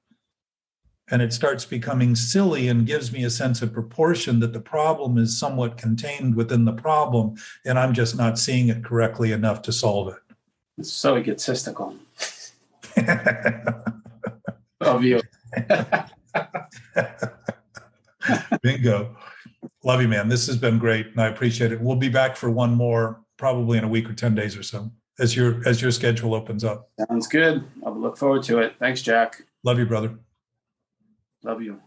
S1: And it starts becoming silly and gives me a sense of proportion that the problem is somewhat contained within the problem, and I'm just not seeing it correctly enough to solve it.
S2: It's so egotistical of you.
S1: Bingo. Love you, man. This has been great, and I appreciate it. We'll be back for one more, probably in a week or 10 days or so, as your schedule opens up.
S2: Sounds good. I'll look forward to it. Thanks, Jack.
S1: Love you, brother.
S2: Love you.